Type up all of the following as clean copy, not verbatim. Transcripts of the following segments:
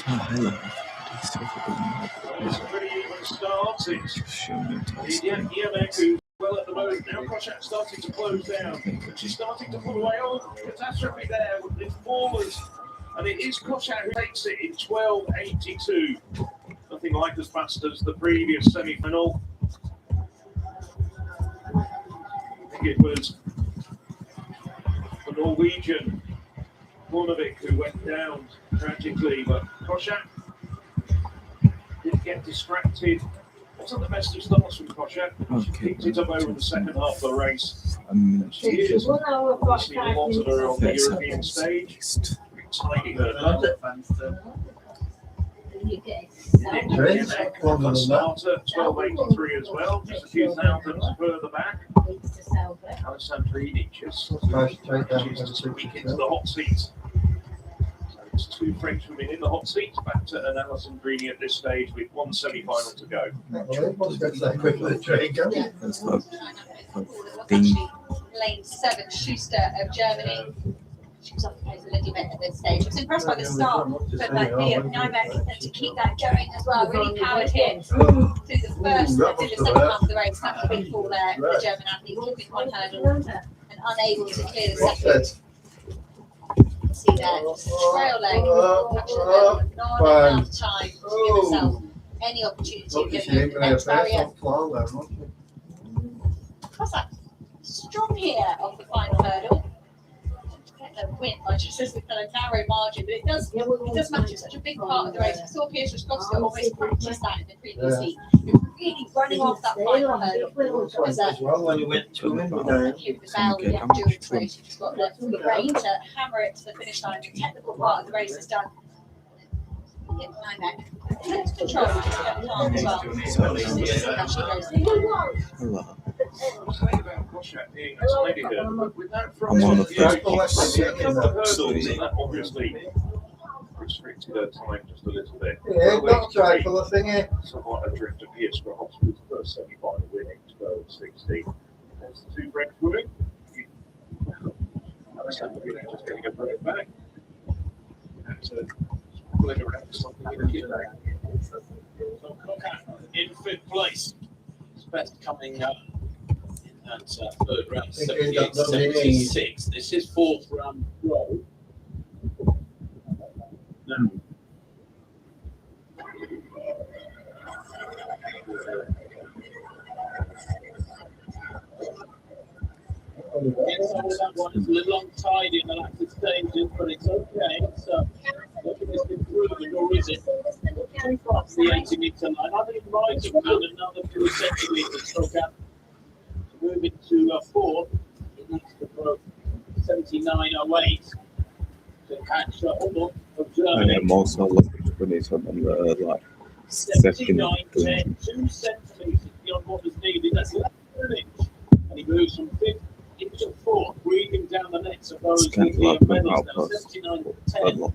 Hello. It's a pretty even start. It's Yemek well at the moment. Now Koshak starting to close down. But she's starting to pull away. Oh, catastrophe there with the formers. And it is Koshak who takes it in 12.82. Nothing like as fast as the previous semi-final. I think it was the Norwegian Bornevik who went down tragically, but Koshak didn't get distracted. Wasn't the best of starts from Koshak. She picked it up over the second half of the race. She is obviously a lot of her on the European stage. Tiny her now. Starter, 12.83 as well, just a few thousand further back. Alessandrini just manages to squeak into the hot seat. So it's two French women in the hot seat, back to an Alessandrini at this stage with one semi-final to go. Lane 7, Schuster of Germany. She was off the pace a little bit at this stage. I was impressed by the start, but like Nymek to keep that going as well. Really powered him through the second half of the race. That was a big fall there for the German athlete, keeping one hurdle and unable to clear the second. See there, trail leg, not enough time to give herself any opportunity of getting over the next barrier. Cossack strong here off the final hurdle. Win by just a kind of narrow margin, but it does matter. It's such a big part of the race. We saw Piers Roscoe always practice that in the previous heat. Really running off that final hurdle was when you went to the bell during the race. You've just got the brain to hammer it to the finish line. The technical part of the race is done. Takes control of the car as well. I'm on the first obviously restricted her time just a little bit. Yeah, not try for the thingy. Somewhat adrift of Piers Roscoe's first semi-final winning 12.60. There's the two French women. Alessandrini just getting a break back. In fifth place. It's best coming in that third round, 78-76. This is fourth round pro. No. That one is a little untidy in the latter stages, but it's okay. So, looking at improvement, or is it? Across the 80-metre line. I think right around another 2 centimetres. So, moving to fourth, it needs to go 79.08 to catch Hummel of Germany. I'm also looking for this on the like 79.10, 2 centimetres beyond what was needed. That's less than an inch. And he moves from fifth into fourth, breathing down the next of those with the medals now. 79.10.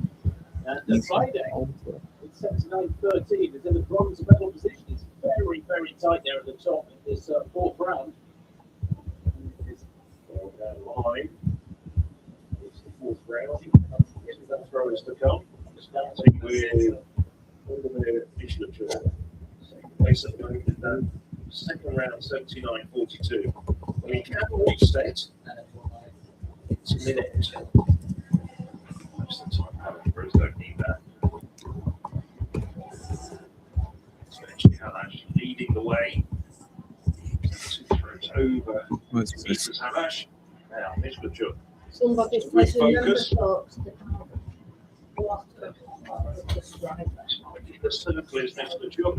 And Friday, it's 79.13. Is in the bronze medal position. It's very, very tight there at the top in this fourth round. Line. It's the fourth round. That throw is to come. Starting with Vladimir Mishluchuk. Second place at the moment. Second round, 79.42. We can reset. It's a minute. Most of the time, Pros don't need that. Especially Halash leading the way. Two throws over. Mrs. Halash. Now, Mishluchuk. With focus. The circle is Mishluchuk.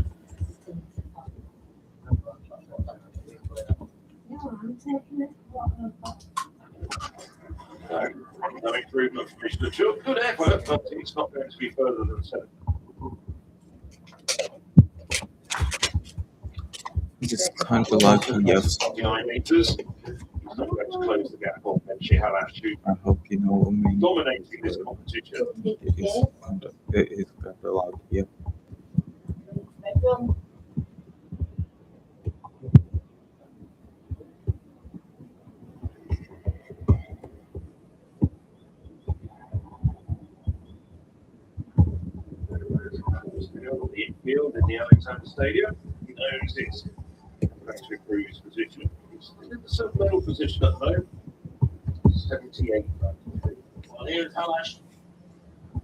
No improvement from Mishluchuk. Good effort, but it's not going to be further than 7. just kind of like a yes. 9 meters. He's not going to close the gap on Benji Halash, who I hope you know what I mean. dominating this competition. It is kind of like, yeah. on the infield in the Alexander Stadium. He knows it's going to improve his position. He's in the sub medal position at the moment. 78. Well, here's Halash.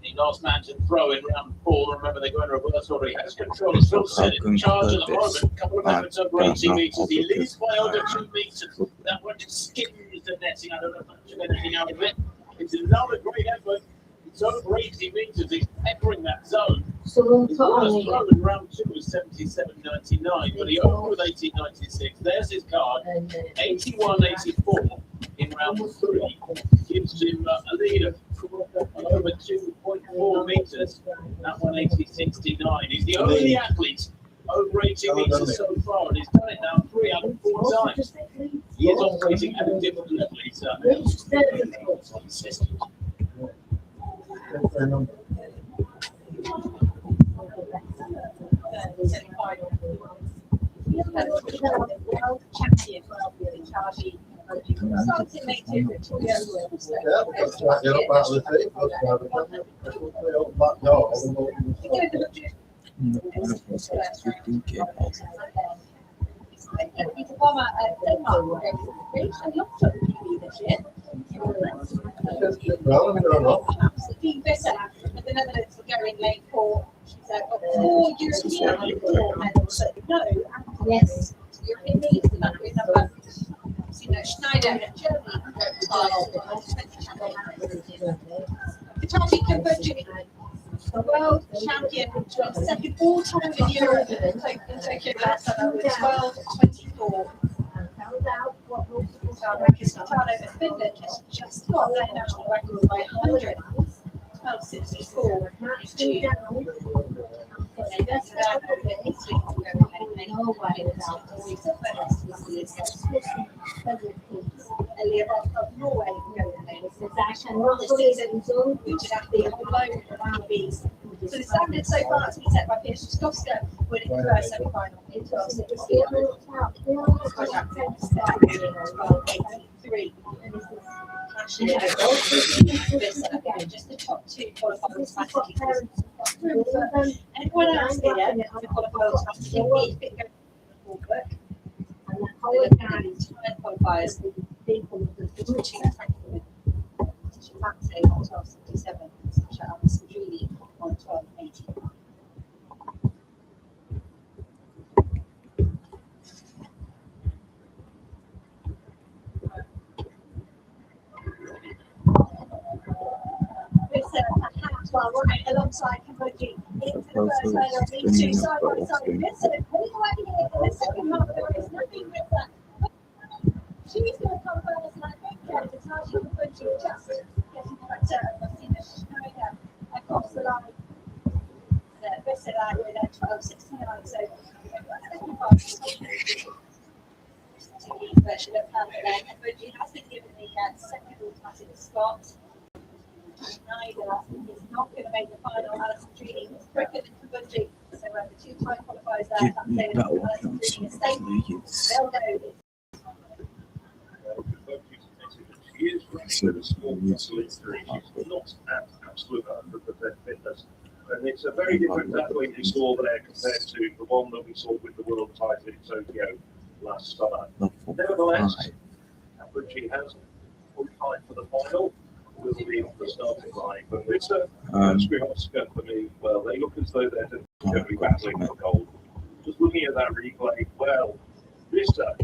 The last man to throw in round 4. Remember, they go in reverse order. He has control. As Phil said, in charge at the moment. A couple of efforts over 80 metres. He leads by under 2 metres. That one just skims the netting. I don't know if much of anything out of it. It's another great effort. It's over 80 metres. He's peppering that zone. His last throw in round 2 was 77.99, but he opened with 18.96. There's his card. 81.84 in round 3 gives him a lead of over 2.4 metres. That one 80.69. He's the only athlete over 80 metres so far, and he's done it now 3 out of 4 times. He is operating at a different level. He's consistent. World champion, Charlie. Starting late to Victoria. He's a bomber at Denmark. And he also TV this year. Absolutely better. But the Netherlands will go in lane 4. She's got 4 European medals. No, yes, European leads. Number. Schneider and Germany. Hitachi Kambodja, the world champion, second all-time in Europe in Tokyo last summer with 12.24. Kitano of Finland has just got their national record by 100. 12.64. Of Norway this season, which is actually a load of bees. So the standard so far has been set by Pia Szyszkowska, winning the first semi-final in 12.63. Just the top 2 qualifiers and everyone else here, the qualifiers have to be fit going forward. Qualifiers, Matei on 12.77, Sasha Alessandrini on 12.80. Well, right alongside Kambodja into the first leg of these 2 side by side. Listen, when you're working in the second half, there is nothing with that. She's going to come first, and I think Hitachi Kambodja just getting better. I've seen the Schneider across the line. Visser with a 12.69, so second half. Version of Kambodja. Kambodja has been given the second automatic spot. Schneider is not going to make the final. Alessandrini is quicker than Kambodja, so the 2-time qualifiers there. They'll go. She is running with a small muscle injury. She's not at absolute 100% fitness. And it's a very different athlete we saw there compared to the one that we saw with the world title in Tokyo last summer. Nevertheless, Kambodja has qualified for the final. Will be on the starting line, but it's a Skrihovska for me. Well, they look as though they're going to be battling for gold. Just looking at that replay, well, Vista,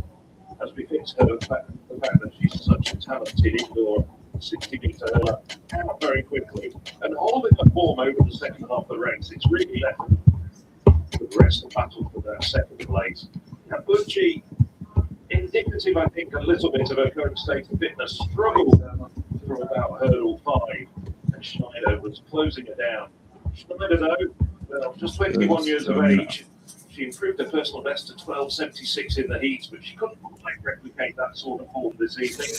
as befits her, the fact that she's such a talented indoor 60-meter hurler, out very quickly and holding the form over the second half of the race. It's really left the rest of the battle for that second place. Kambodja, indicative, I think, a little bit of her current state of fitness, struggled from about hurdle 5, and Schneider was closing it down. Schneider, though, well, just 21 years of age, she improved her personal best to 12.76 in the heats, but she couldn't quite replicate that sort of form this evening.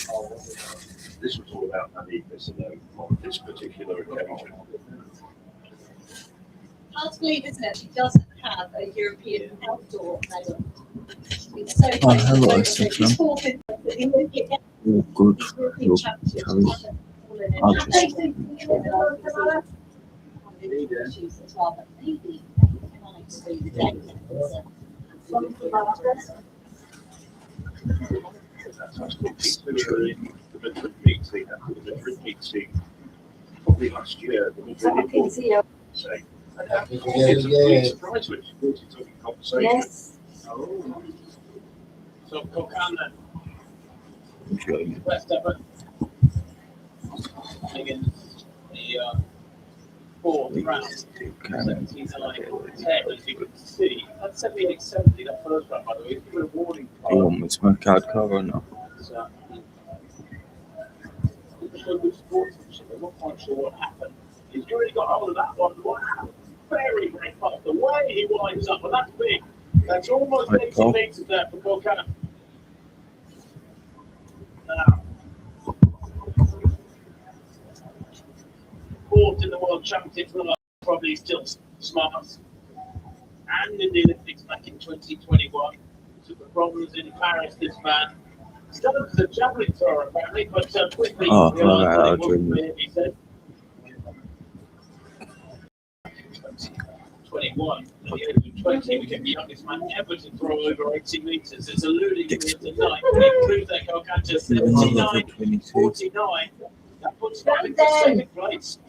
This was all about Annie Visser on this particular occasion. Hard to believe, isn't it? She doesn't have a European outdoor medal. She's been so hello, she's fourth in the Olympic. Good. European championship. I'll just. As well, but maybe That's actually considering the Madrid meeting after the Madrid meeting probably last year. The Madrid didn't say. It's a big surprise when you're talking conversation. Yes. Oh. So Kokan then, Join. West Everton against the fourth round. 79-10, as you can see. That's 78-70, that first round, by the way. It's given a warning Do you card. want me to make card cover or not? So, so good sportsmanship. I'm not quite sure what happened. He's really got hold of that one. Wow. Very, very fast. The way he winds up, but that's big. That's almost 80 metres there for Kokan. Now, fourth in the World Championships, probably still smart. And in the Olympics back in 2021. Took the bronze in Paris, this man. Started as a javelin thrower, apparently, but quickly realised that it wasn't for him, he said. 21. At the age of 20, we can be the youngest man ever to throw over 80 metres. It's eluding me tonight. He proves that Kokan just 79-49. That puts him in second place.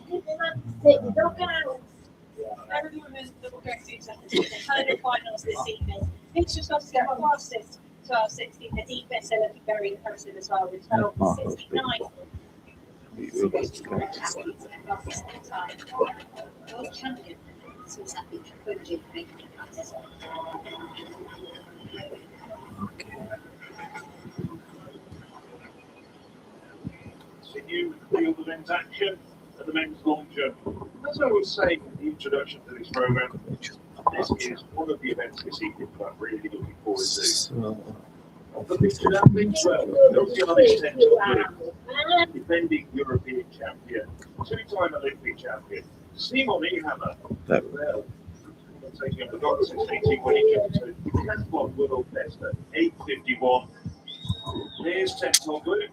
Everyone knows that we'll go through the hurdle finals this evening. Fixtures got to go fastest, 12-16. The defense are looking very impressive as well with 12-69. World champion. So it's happy to Continue field event action at the men's long jump. As I was saying in the introduction to this program, this is one of the events this evening that I'm really looking forward to. So, The featured athletes, well, Luciano's defending European champion, two-time Olympic champion, Simon Ehammer. that Well, taking up the box since 18 when he jumped to the decathlon world best at 8:51. Here's Tenton Blue.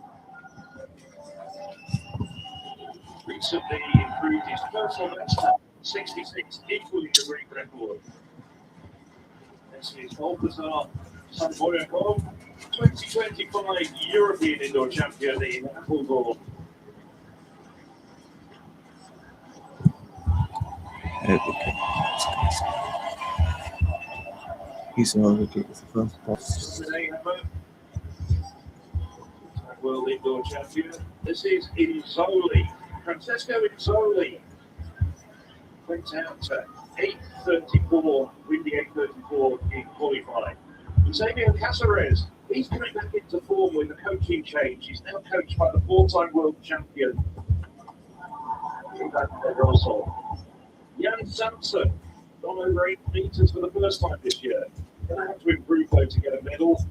Recently improved his personal best at 66, equally the Greek record. This is Balthazar Samboyakov, 2025 European indoor champion in football. he's already with the first boss. World indoor champion. This is Inzoli. Francesco Inzoli went out to 8:34, with the 8:34 in qualifying. Eusebio Caceres, he's coming back into form with a coaching change. He's now coached by the four-time world champion, Jan Samson, gone over 8 meters for the first time this year. Going to have to improve though to get a medal.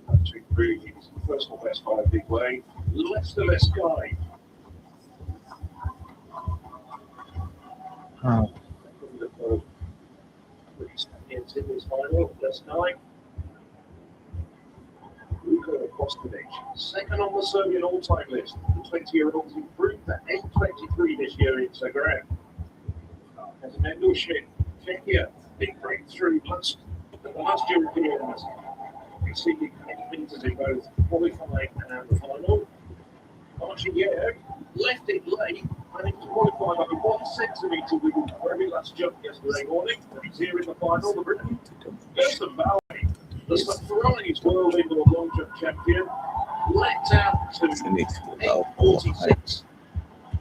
Have to improve his personal best by a big way. Lester Lesky. Oh, In this final, Lesky. Luka Kostanic, second on the Serbian all-time list. The 20-year-old improved to 8:23 this year in Zagreb. As Mendelshin, Czechia, big breakthrough the last Europeans exceeding 8 meters in both qualifying and the final. Archiev left it late, managed to qualify by 1 centimetre with his very last jump yesterday morning. He's here in the final. The Britain, Gerson Bowley, the surprise world indoor long jump champion, let out to 8:46.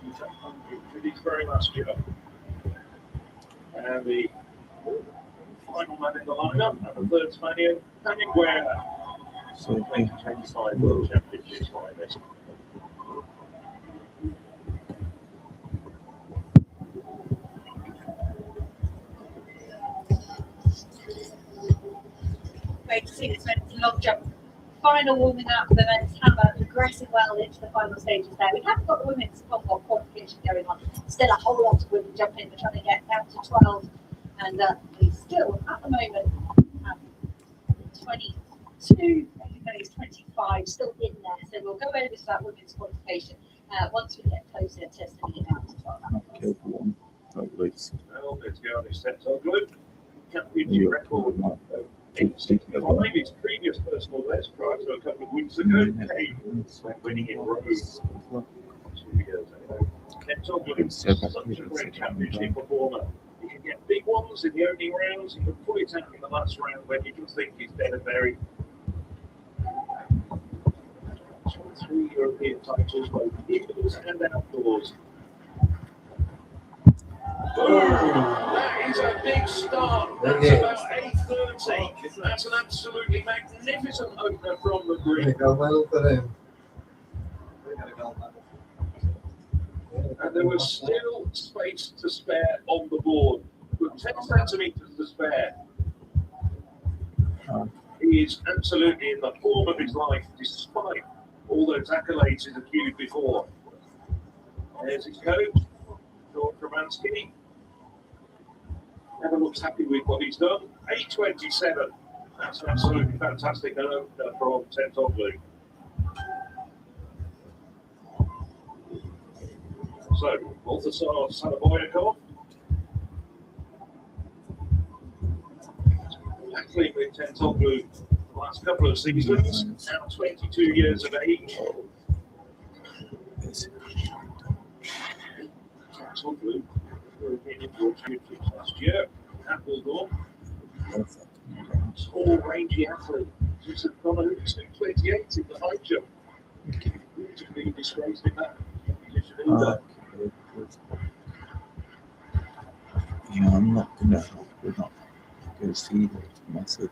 He's at 100 with his very last jump. And the final man in the lineup, and the third Spaniard, Daniel Guerra, so 2025 World Championships finalist. Great to see this men's long jump final warming up. The men's hammer progressing well into the final stages there. We haven't got the women's combat qualification going on. Still a whole lot of women jumping. We're trying to get down to 12, and we still at the moment have 22. Everybody's 25 still in there. So we'll go over to that women's qualification once we get closer to sending it out to 12. I've killed one. At least. Well, let's go on his steps on good. Championship You record. might Eight sixty five, his previous personal best prior to a couple of weeks ago. Came when winning in Rome 2 years ago. Kentucky is such a great championship performer. He can get big ones in the opening rounds. He can pull it out in the last round when you just think he's dead and buried. 3 European titles, both indoors and outdoors. That is a big start. That's about 8:30. That's an absolutely magnificent opener from the green. Well for him. And there was still space to spare on the board. With 10 centimetres to spare. He is absolutely in the form of his life, despite all those accolades he's accused before. There's his coach, George Romansky. Never looks happy with what he's done. 8:27. That's an absolutely fantastic opener from Tentoglu. So, Balthasar Sanaboyakov. Actually, with Tentoglu the last couple of seasons, now 22 years of age. Tentoglu were in World Championships last year. Appledore. Tall, rangy athlete. Just have gone over 228 in the high jump. To be disgraced in that competition either. Yeah, I'm not gonna. We're not gonna see the massive.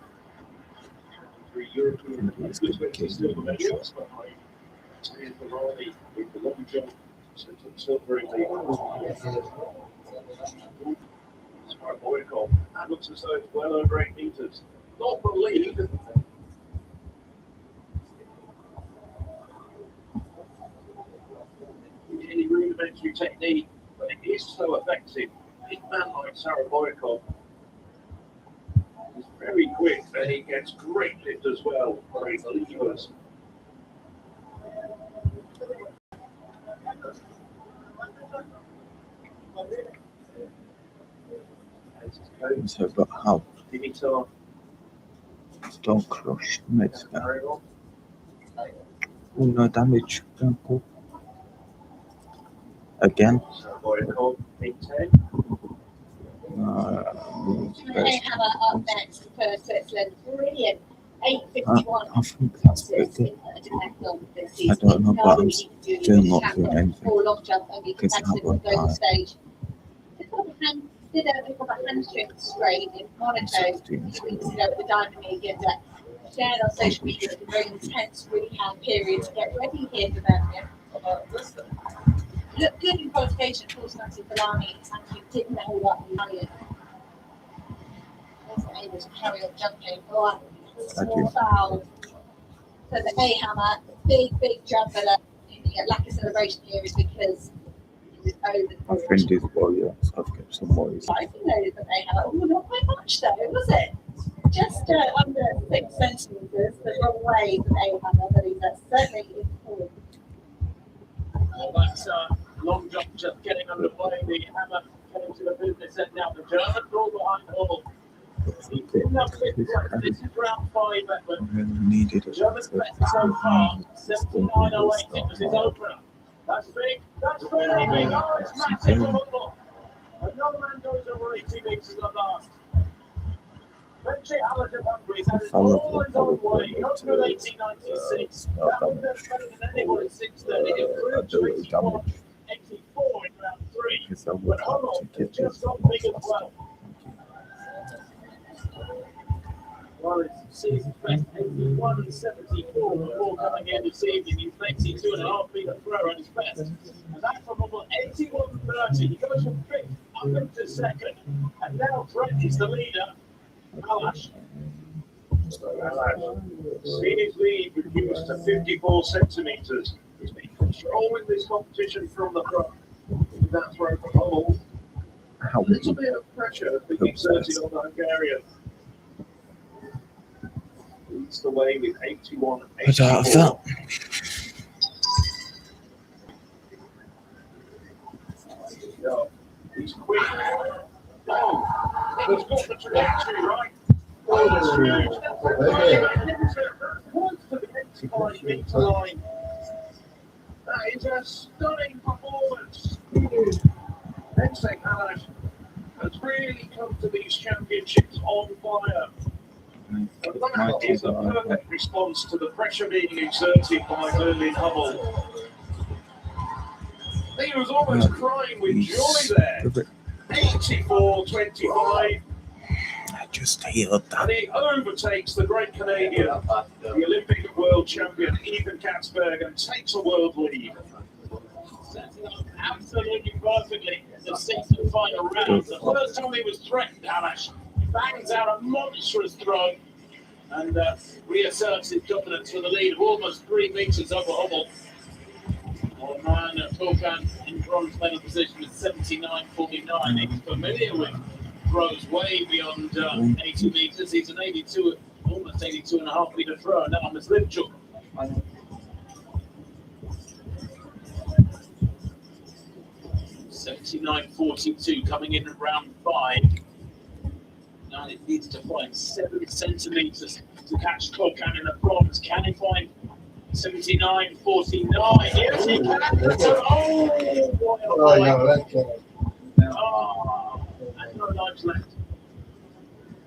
3 European countries still the measures behind. Here's the Raleigh with the long jump. Silver in the Boycott. That looks as though it's well over 8 meters. Not the lead. Any rudimentary technique, but it is so effective. A man like Sarah Boycott is very quick and he gets great lift as well. Great levers. So, but how? Dimitar Don't crush. Makes that. carrying on. Oh, no damage. Don't go. Again. Sarah Boycott, 8:10. Hey, Hammer up next for Switzerland. Brilliant. 8:51. I think that's good. I don't know, but I'm still not doing anything. Or long jump and be Because I competitive on haven't the died. stage. Did a hamstring sprain in Monaco a few weeks ago at the Diamond League and shared on social media a very intense rehab period to get ready here for Birmingham. Looked good in qualification, of course, Nancy Bellamy, and he didn't hold up the Italian. Wasn't able to carry on jumping. Oh, small foul. So the A-hammer, big jumper that lack of celebration here is because he was over the My board. friend is warrior, so I've kept some worries. I think that they have, oh, not by much though, was it? Just under 6 centimetres, the wrong way for A-hammer, but he's certainly in form. Well, that's long jump just getting underway. The hammer getting to the business end now. The German ball behind Hall. He's in that fifth place. This is round 5 effort. I really needed it. German's best so far. 79.08. It was his opener. That's big. That's very big. Oh, it's massive. Another man goes over 80 meters at last. Benji Allard of Hungary had it all his own way. He got through 1896. That was better than anyone at 6:30. It improved to 81.84 in round 3. Because I But would Hummel have to has get just this. got big as well. Well, it's season's best 81 and 74 before coming here this evening. He's 82.5 feet of throw at his best. And that from Hummel, 81.30. He goes from 5th up into 2nd. And now Brett is the leader. Alash. Seen his lead reduced to 54 centimetres. He's been controlling this competition from the front. With that throw from Hummel, How a little bit of pressure has been exerted on the Hungarian. Leads the way with 81 and But out of 84. that, He's quick. Oh, he's got the trajectory right. Oh, Line. That is a stunning performance. Bensek Halash has really come to these championships on fire. And that is a perfect response to the pressure being exerted by Berlin Hubble. He was almost crying with joy there. 84-25. I just heard that. And he overtakes the great Canadian, the Olympic world champion Ethan Katzberg, and takes a world lead. Setting up absolutely perfectly in the sixth and final round. The first time he was threatened, Halash bangs out a monstrous throw and reasserts his dominance for the lead of almost 3 meters over Hubble. Our man Kokan in bronze medal position with 79.49. He's familiar with throws way beyond 82 meters. He's an 82, almost 82.5 meter thrower. Now Ms. Lipchuk. 79.42 coming in at round 5. Now it needs to find 7 centimeters to catch Kokan in the bronze. Can he find 79.49? Yes, he can. Oh, boy, oh, boy. Oh, and no lives left.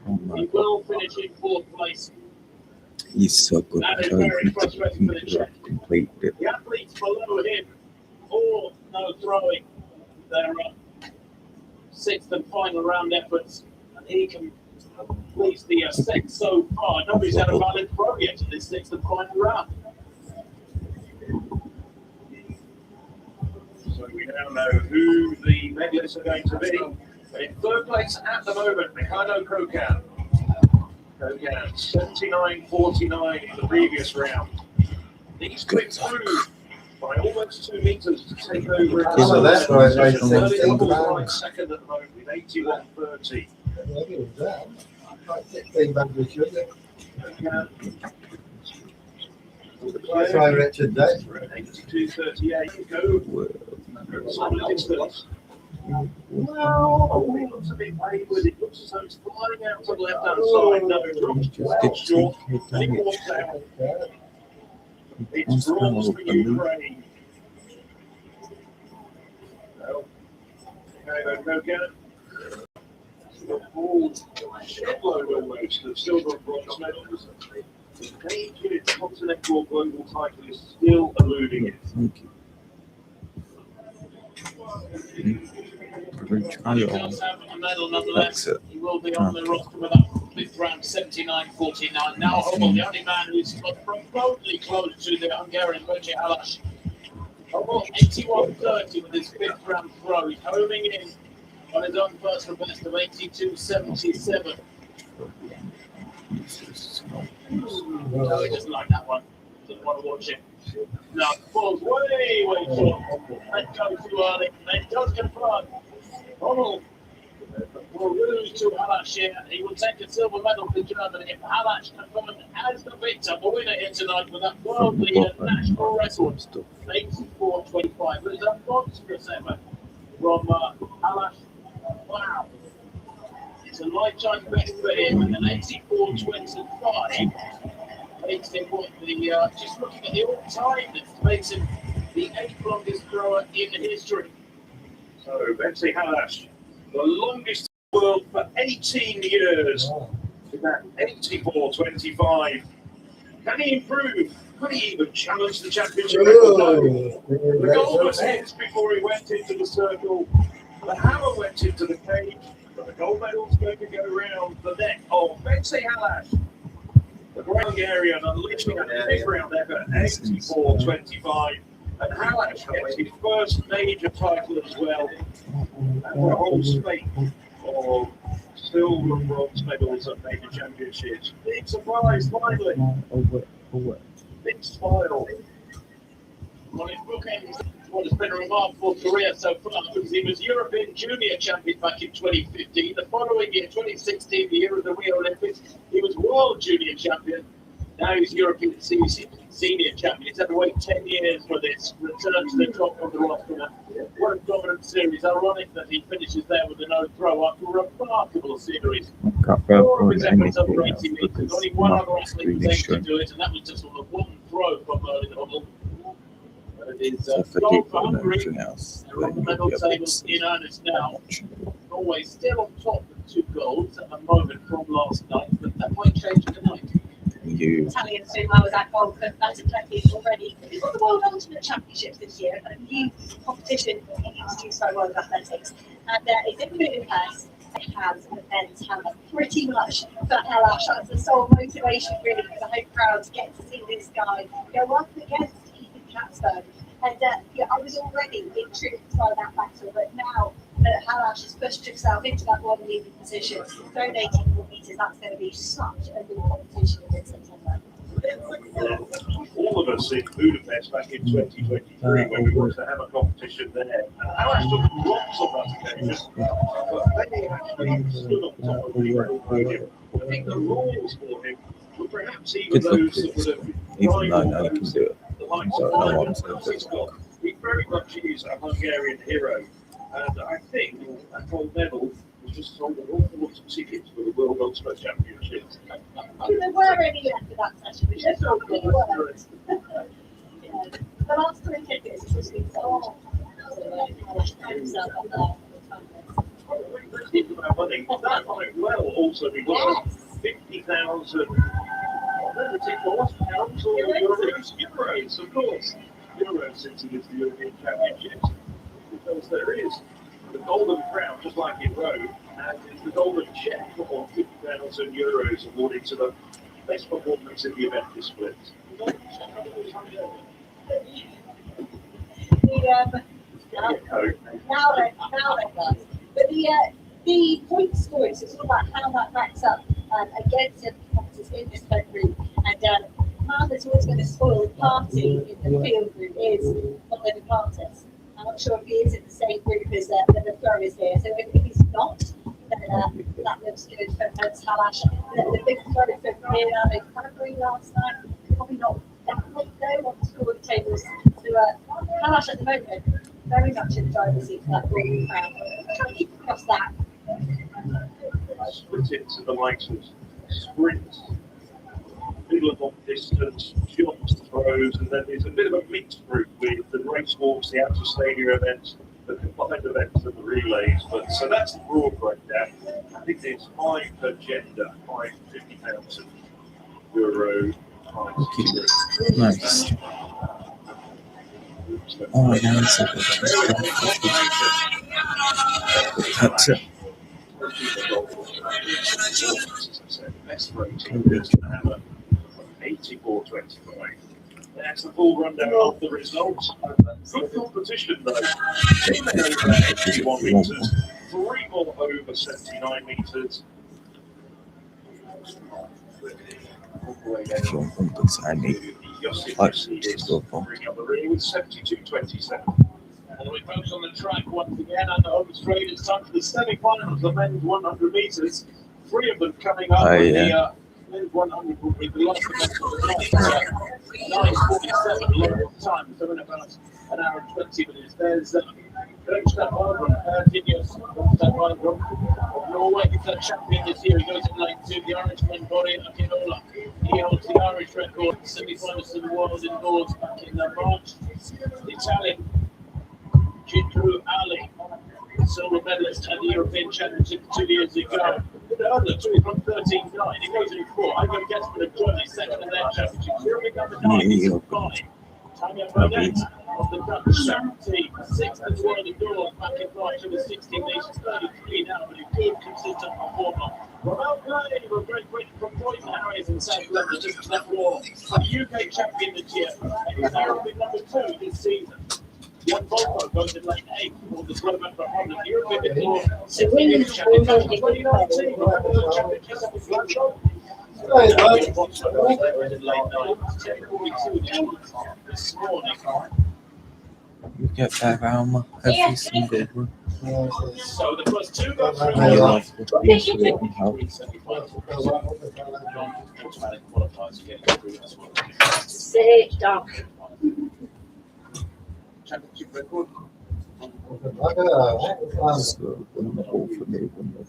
Oh my He God. will finish in 4th place. He's so good. That I is don't very think frustrating for the he Czech. completed it. The athletes below him, all no throwing their 6th and final round efforts, and he can complete the set so far. Nobody's had a valid throw yet in this 6th and final round. So we now know who the medalists are going to be. But in 3rd place at the moment, Ricardo Kokan. Kokan, 79.49 in the previous round. He's clipped through by almost 2 meters to take over. Oh, that's right, right from Berlin the Hubble round. right second at the moment with 81.30. Try Richard Day. 82.38. Go. Well, Solid distance. Oh, it looks a bit wayward. It looks as though it's flying out to the left-hand side. No, it drops just well did short. 2K And it damage. walks out. It's Once bronze more, for believe. Ukraine. Well, Kokan. Full shitload almost of silver and bronze medals. The Canadian continental global title is still eluding it. Thank you. Good try He on. does have a medal nonetheless. That's it. He will be on the roster with that 5th round, 79.49. Now Hubble, the only man who's got remotely close to the Hungarian Bocce Halash. Hubble, 81.30 with his 5th round throw. He's homing in on his own personal best of 82.77. No, he doesn't like that one. Doesn't want to watch it. No, falls way short. That goes too early. It does confirm. Hubble will lose to Halash here. He will take a silver medal for Germany if Halash confirmed as the victor, the winner here tonight with that world leader national record, 84.25. It is a monstrous effort from Halash. Wow. It's a lifetime best for him with an 84.25. Makes him what the just looking at the all-time, that makes him the 8th longest thrower in history. So, Betsy Halash, the longest in the world for 18 years, with that 84.25. Can he improve? Could he even challenge the championship record? No. The goal was hit before he went into the circle. The hammer went into the cage, but the gold medal's going to go round the neck of Betsy Halash. The great Hungarian unleashing a big round effort, 84.25. And Halash gets his first major title as well. And the whole slate of silver and bronze medals at major championships. Big surprise, finally. Big smile. Well, in bookends, what has been a remarkable career so far, because he was European Junior Champion back in 2015. The following year, 2016, the year of the Rio Olympics, he was World Junior Champion. Now he's European Senior Champion. He's had to wait 10 years for this return to the top of the roster. What a dominant series. Ironic that he finishes there with a no throw after a remarkable series. Can't go Four of on his efforts over anything else 80 metres. because Only one my other athlete screen was is able to showing. do it, and that was just on the one throw from Merlin Hubble. It is So if I do gold for put on Hungary. anything else, They're on the then medal you'll be able table to see in earnest how now. much. Norway still on top with 2 golds at the moment from last night, but that might change tonight. You Italians doing well with that goal for Battlecleffi already. We've got the World Ultimate Championships this year, a new competition introduced by World Athletics. And it's in Budapest. It has events have pretty much for Halash. That's the sole motivation really for the home crowd to get to see this guy go up against Ethan Katzberg. And yeah, I was already intrigued by that battle, but now that Halash has pushed himself into that one leading position, thrown 84 metres, that's going to be such a good competition in September. All of us in Budapest back in 2023 when we wanted to have a competition there. Halash took lots of that occasion, but they actually stood on top of the podium. I think the rules for him were perhaps even good luck those that with would this. have Even though I know you can do it. the likes So of no Ivan one's going to do it. He very much is a Hungarian hero. And I think at whole level was just sold an awful lot of tickets for the World Ultimate Championships. Do there were any left for that session? Which there probably weren't. Yeah. The last 3 tickets was been sold. Speaking about money, that might well also be worth 50,000 pounds or euros, of course. Euros since it is the European Championships. Because there is the golden crown, just like in Rome, and it's the golden check of 50,000 euros awarded to the best performance in the event displays. Now that does. But the point scoring, so it's all about how that racks up against the competitors in this boat group. And man that's always going to spoil the party in the field group is Oliver Cartus. I'm not sure if he is in the same group as the throwers here. So if he's not, then that looks good for Halash. The big throw for Mira, they Hungary last night, probably not that late though on the scoring tables. So Halash at the moment, very much in the driver's seat for that golden crown. Trying to keep across that. Split it to the likes of sprints, middle of long distance, jumps, throws, and then there's a bit of a mixed group with the race walks, the outer stadium events, the combined events, and the relays. But so that's the broad breakdown. I think there's 5 per gender, 5 50,000 euro. Nice. Oh, now it's a that's it. Best rating is going to have a 84.25. That's the full rundown of the results. Good competition though. 2 men over 81 metres, 3 more over 79 metres. If you want to sign me, like, just go for Bring up the ring with 72.27. And we focus on the track once again under home straight. It's time for the semi-finals, the men's 100 metres. 3 of them coming up with the men's 100 with the last event of the night. 9:47 local time, so in about an hour and 20 minutes. There's Coach Stefan from Stefan from Norway. He's the champion this year. He goes in lane 2, the Irishman Bori Akinola. He holds the Irish record, semi-finals to the world indoors back in March. The Italian Jindru Ali, silver medalist at the European Championship 2 years ago. The other 2 from 13.9. He goes in 4. I go Gasper and Johnny second in their championship. European number 9 is 5. Tanya Burnett of the Dutch team, 6th in the world indoors back in March. It was 16 nations, 33 now, but a good, consistent performer. Well played, we're great from Boyden Harris in South London, just to that wall. The UK champion this year, and he's European number 2 this season. Jan Volko goes in lane 8 for the Slovak Republic. European indoor 16 years champion. 2019, the World Championships in Glasgow. This morning. You get better armor every single one. So the first two go through. And you'll have to into it and help. 375. Automatic qualifiers getting through as well. Sit down. Championship record. So when I go for me, when I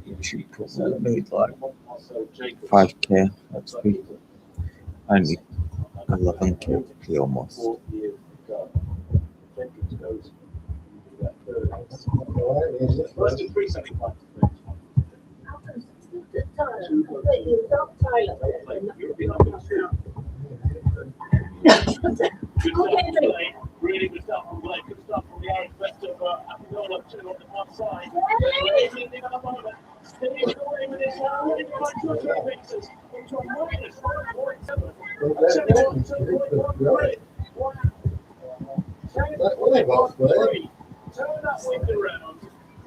put cheaper, I made like 5k. That's me. I need 11k almost. First and 375. Good play. Really good stuff from Blake. Good stuff from the Irish best of Apinola, two on the far side. Anything at the moment. Staying away with his really quite good pieces. Into a minus 1.7. 71.13. Turn that wind around.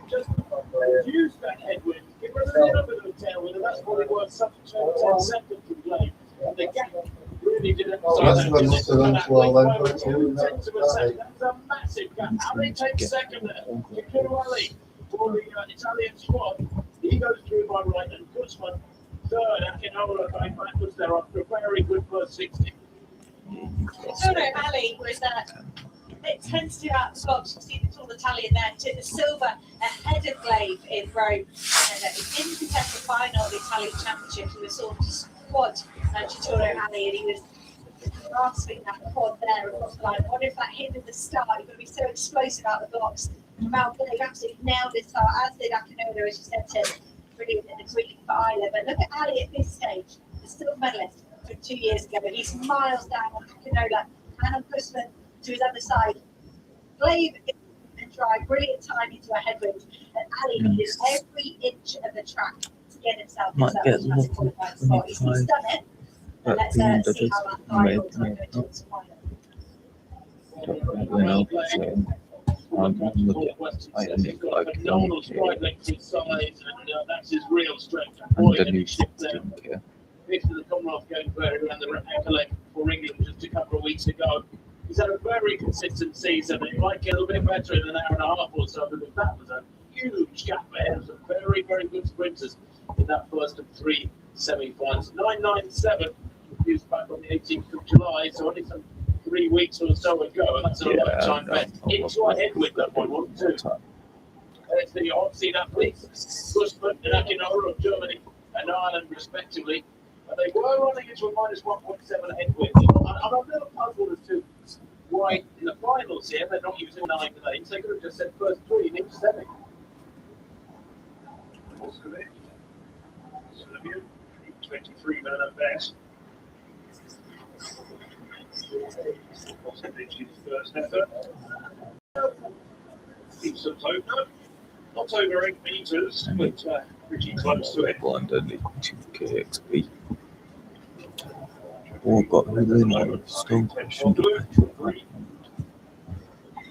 Just use that headwind. Give her a little bit of a tailwind, and that's probably worth something 10 seconds to play. And the gap really didn't. That's when must have run slow then, but two, That's a massive gap. Ali takes second there. DQR for the Italian squad. He goes through by right, and Guzman third. Akinola going backwards there after a very good first 60. Ali was it tends to out the box. You see the tall Italian there, took the silver ahead of Glaive in Rome. And he didn't contest the final of the Italian Championship. He was sort of squad Chitoro Ali, and he was grasping that quad there across the line. I wonder if that hit at the start. You've got to be so explosive out the box. Mal Glaive absolutely nailed his start, as did Akinola, as you said, Tim. Brilliant in the green for Isla. But look at Ali at this stage, the silver medalist from 2 years ago. He's miles down on Akinola and on Guzman to his other side. Glaive and drive, brilliant time into a headwind. And Ali needed every inch of the track to get himself Might into get that massive qualifying spot. He's done it. And let's see how that final time goes towards the final. Definitely not. So I'm looking at Phenomenal stride length inside, and that's his real strength. underneath 16k. Fifth of the Commonwealth Games where he ran the accolade for England just a couple of weeks ago. He's had a very consistent season. It might get a little bit better in an hour and a half or so, but that was a huge gap ahead of some very, very good sprinters in that first of three semi-finals. 9.97 used back on the 18th of July, so only some 3 weeks or so ago, and that's a lifetime best. Into a headwind that one, wasn't it? There's the see that please. Guzman and Akinola of Germany and Ireland respectively. And they were running into a minus 1.7 headwind. I'm a little puzzled as to why in the finals here they're not using 9 lanes. They could have just said first 3 in each semi. Moskovic, Serbia, 23 men at best. Moskovic's first effort. Decent opener. Not over 8 meters, but pretty close to it. Underneath 2k XP. Oh, got a really lot of stuff.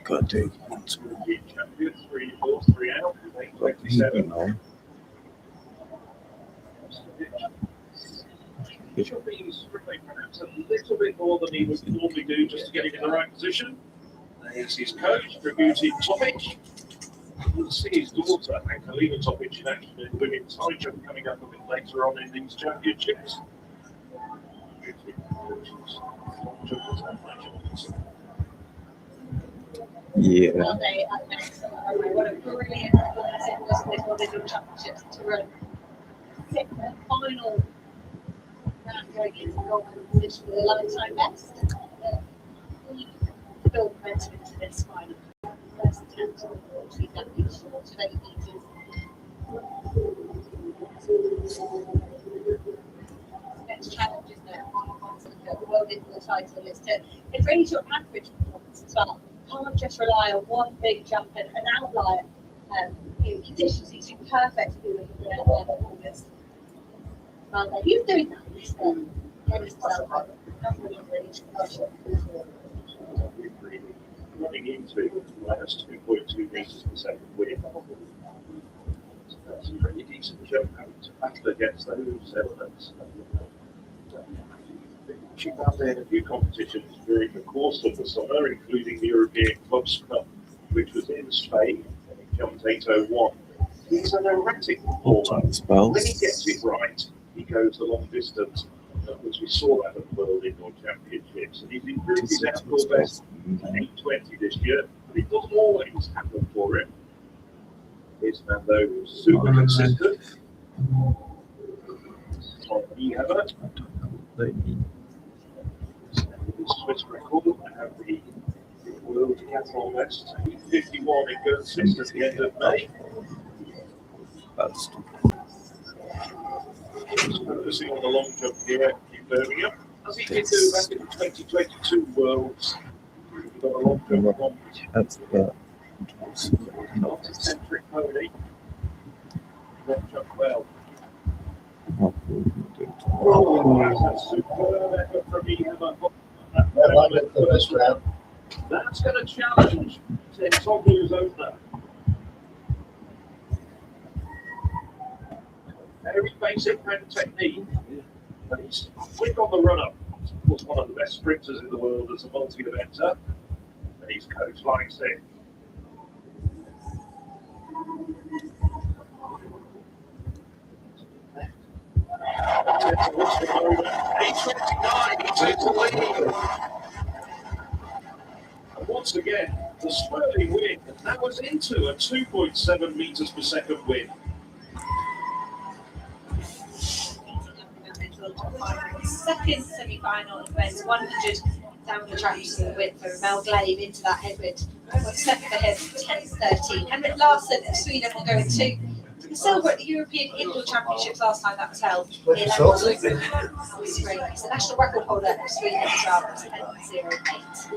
God dang it. Champion, 3 balls, 3 out. Got heating on. Should be stripping perhaps a little bit more than he would normally do just to get him in the right position. There's his coach, Dragutin Topic. We'll see his daughter, Angelina Topic, in action in women's high jump coming up a bit later on in these championships. Yeah. Well, they what a brilliant performance it was in this World Indian Championships to run the final round going into gold competition with a lifetime best. Build momentum into this final. First attempt on the ball, she's done it short of 8 meters. Next challenge, isn't it? The World Indian title is to raise your average performance as well. Can't just rely on one big jump and an outlier. Conditions need to be perfect to be looking for an outlier in August. Well, he was doing that. He's getting himself up. Not really running into minus 2.2 meters per second wind. So that's a pretty decent jump out to battle against those elements. She found in a few competitions during the course of the summer, including the European Clubs Cup, which was in Spain, and he jumped 8:01. He's an erratic performer. When he gets it right, he goes the long distance. Because we saw that at the World Indoor Championships, and he's improved his outdoor best to 8:20 this year, but it doesn't always happen for him. His Nando was super consistent. On Ehammer, the Swiss record and the World Decathlon best, 51 in Guernsey at the end of May. He's focusing on the long jump here in Birmingham, as he did do back in the 2022 Worlds. We've got a long jump on multi-centric pony. Long jump well. Oh, that's a superb effort from Ehammer. That's going to challenge Tom Blue's opener. Very basic hand technique, but he's quick on the run-up. Was one of the best sprinters in the world as a multi-eventer, and his coach likes it. And once again, the swirling wind, and that was into a 2.7 meters per second wind. Second semi-final event, 100 down the track to the width for Mel Glave into that headwind. One second for him, 10:13. Henrik Larsson of Sweden will go into the silver at the European Indoor Championships last time that was held. He's the national record holder of Sweden as well, 10:08.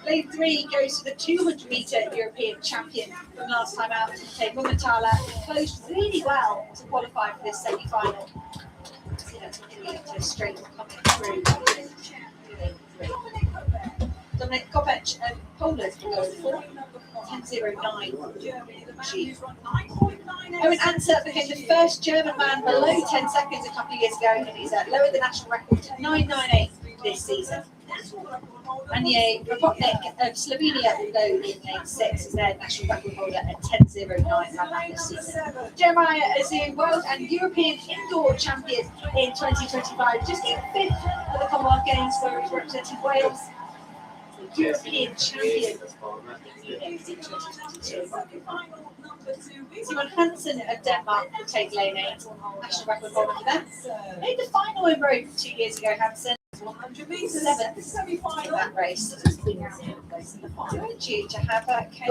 Lane 3 goes to the 200-meter European champion from last time out, Tay Mumatala, who closed really well to qualify for this semi-final. Straight coming through. Dominik Kopecz of Poland will go for 10:09. Owen Anser became the first German man below 10 seconds a couple of years ago, and he's lowered the national record to 9:98 this season. Anje Propotnik of Slovenia will go in lane 6 as their national record holder at 10:09 this season. Jeremiah Azu, world and European indoor champion in 2025, just came 5th at the Commonwealth Games where he's representing Wales. European champion in 2022. Simon Hansen of Denmark will take lane 8, national record holder for them. Made the final in Rome 2 years ago, Hansen. 100 metres, 7th in that race. Due to have a in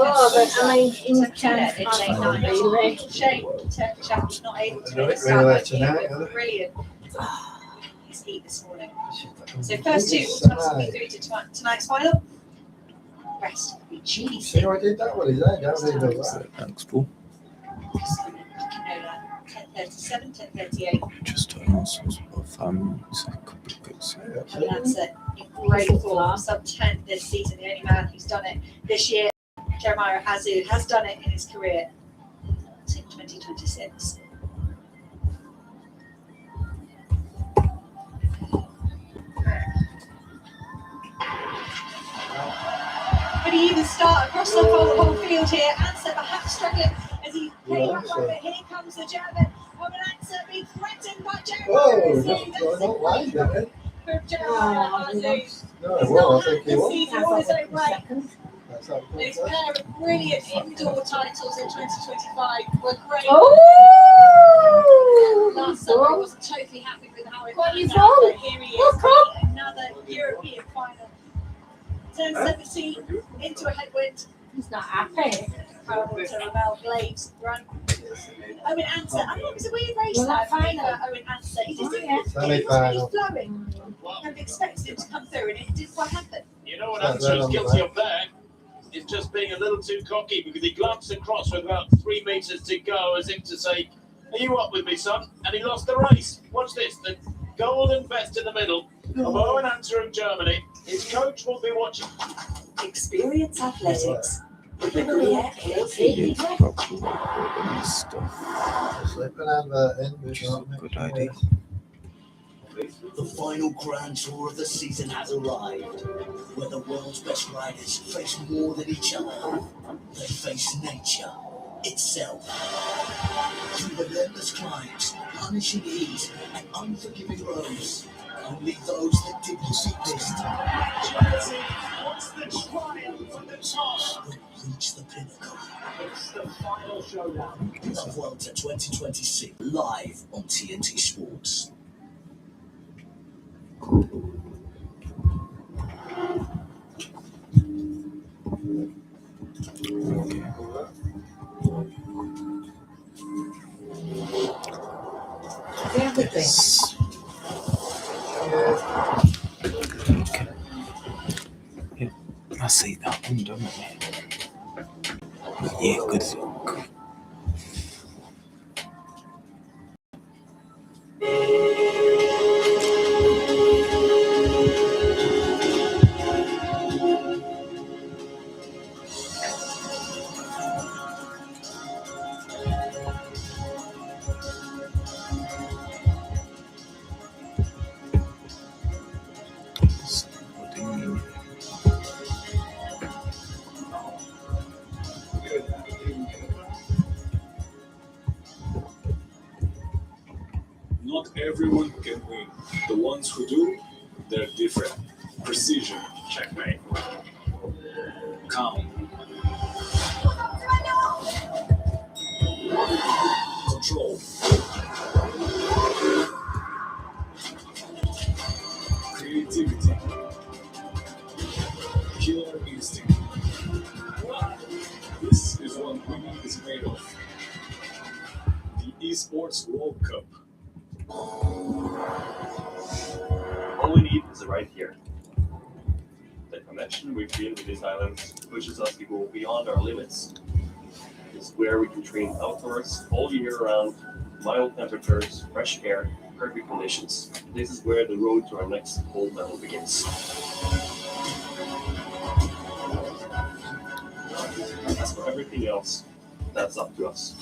lane 9. Shame Turkish athlete not able to make a start here. Brilliant. His heat this morning. So first two automatically through to tonight's final. Rest will be cheesy. See how I did that one, is that? Thanks, Paul. 10:37, 10:38. Just also families. And that's it. Great form, sub 10 this season. The only man who's done it this year, Jeremiah Azu, has done it in his career. It's in 2026. But he even start across the whole field here. Anser perhaps struggling as he came up over. Here comes the German. Owen Anser being threatened by Jeremiah Azu. From Jeremiah Azu. No, well, I think he was. He's on his own way. These pair of brilliant indoor titles in 2025 were great. Last summer I wasn't totally happy with how it turned out, but here he is, another European final. Turn 17 into a headwind. He's not happy. Comparable to Mel Glave's run. Owen Anser, I think it was a weird race that final for Owen Anser. He just didn't really flowing. Nobody expected him to come through, and it didn't quite happen. You know what Anser is guilty of there? Is just being a little too cocky, because he glanced across with about 3 meters to go as if to say, "Are you up with me, son?" And he lost the race. Watch this, the golden vest in the middle of Owen Anser of Germany. His coach will be watching. Experience Athletics. Stuff. Slip an advert in. Which is a good idea. The final Grand Tour of the season has arrived, where the world's best riders face more than each other. They face nature itself. Through relentless climbs, punishing heat, and unforgiving roads, only those that dig the deepest What's the triumph at the top? will reach the pinnacle. It's the final showdown. The Vuelta 2026, live on TNT Sports. Yes. Okay. Yeah, I see that one, don't I? Yeah, good luck. Not everyone can win. The ones who do, they're different. Precision, checkmate. Calm, control. Creativity. Killer instinct. This is what winning is made of. The Esports World Cup. All we need is right here. The connection we feel with these islands pushes us to go beyond our limits. It's where we can train outdoors all year round, mild temperatures, fresh air, perfect conditions. This is where the road to our next gold medal begins. As for everything else, that's up to us.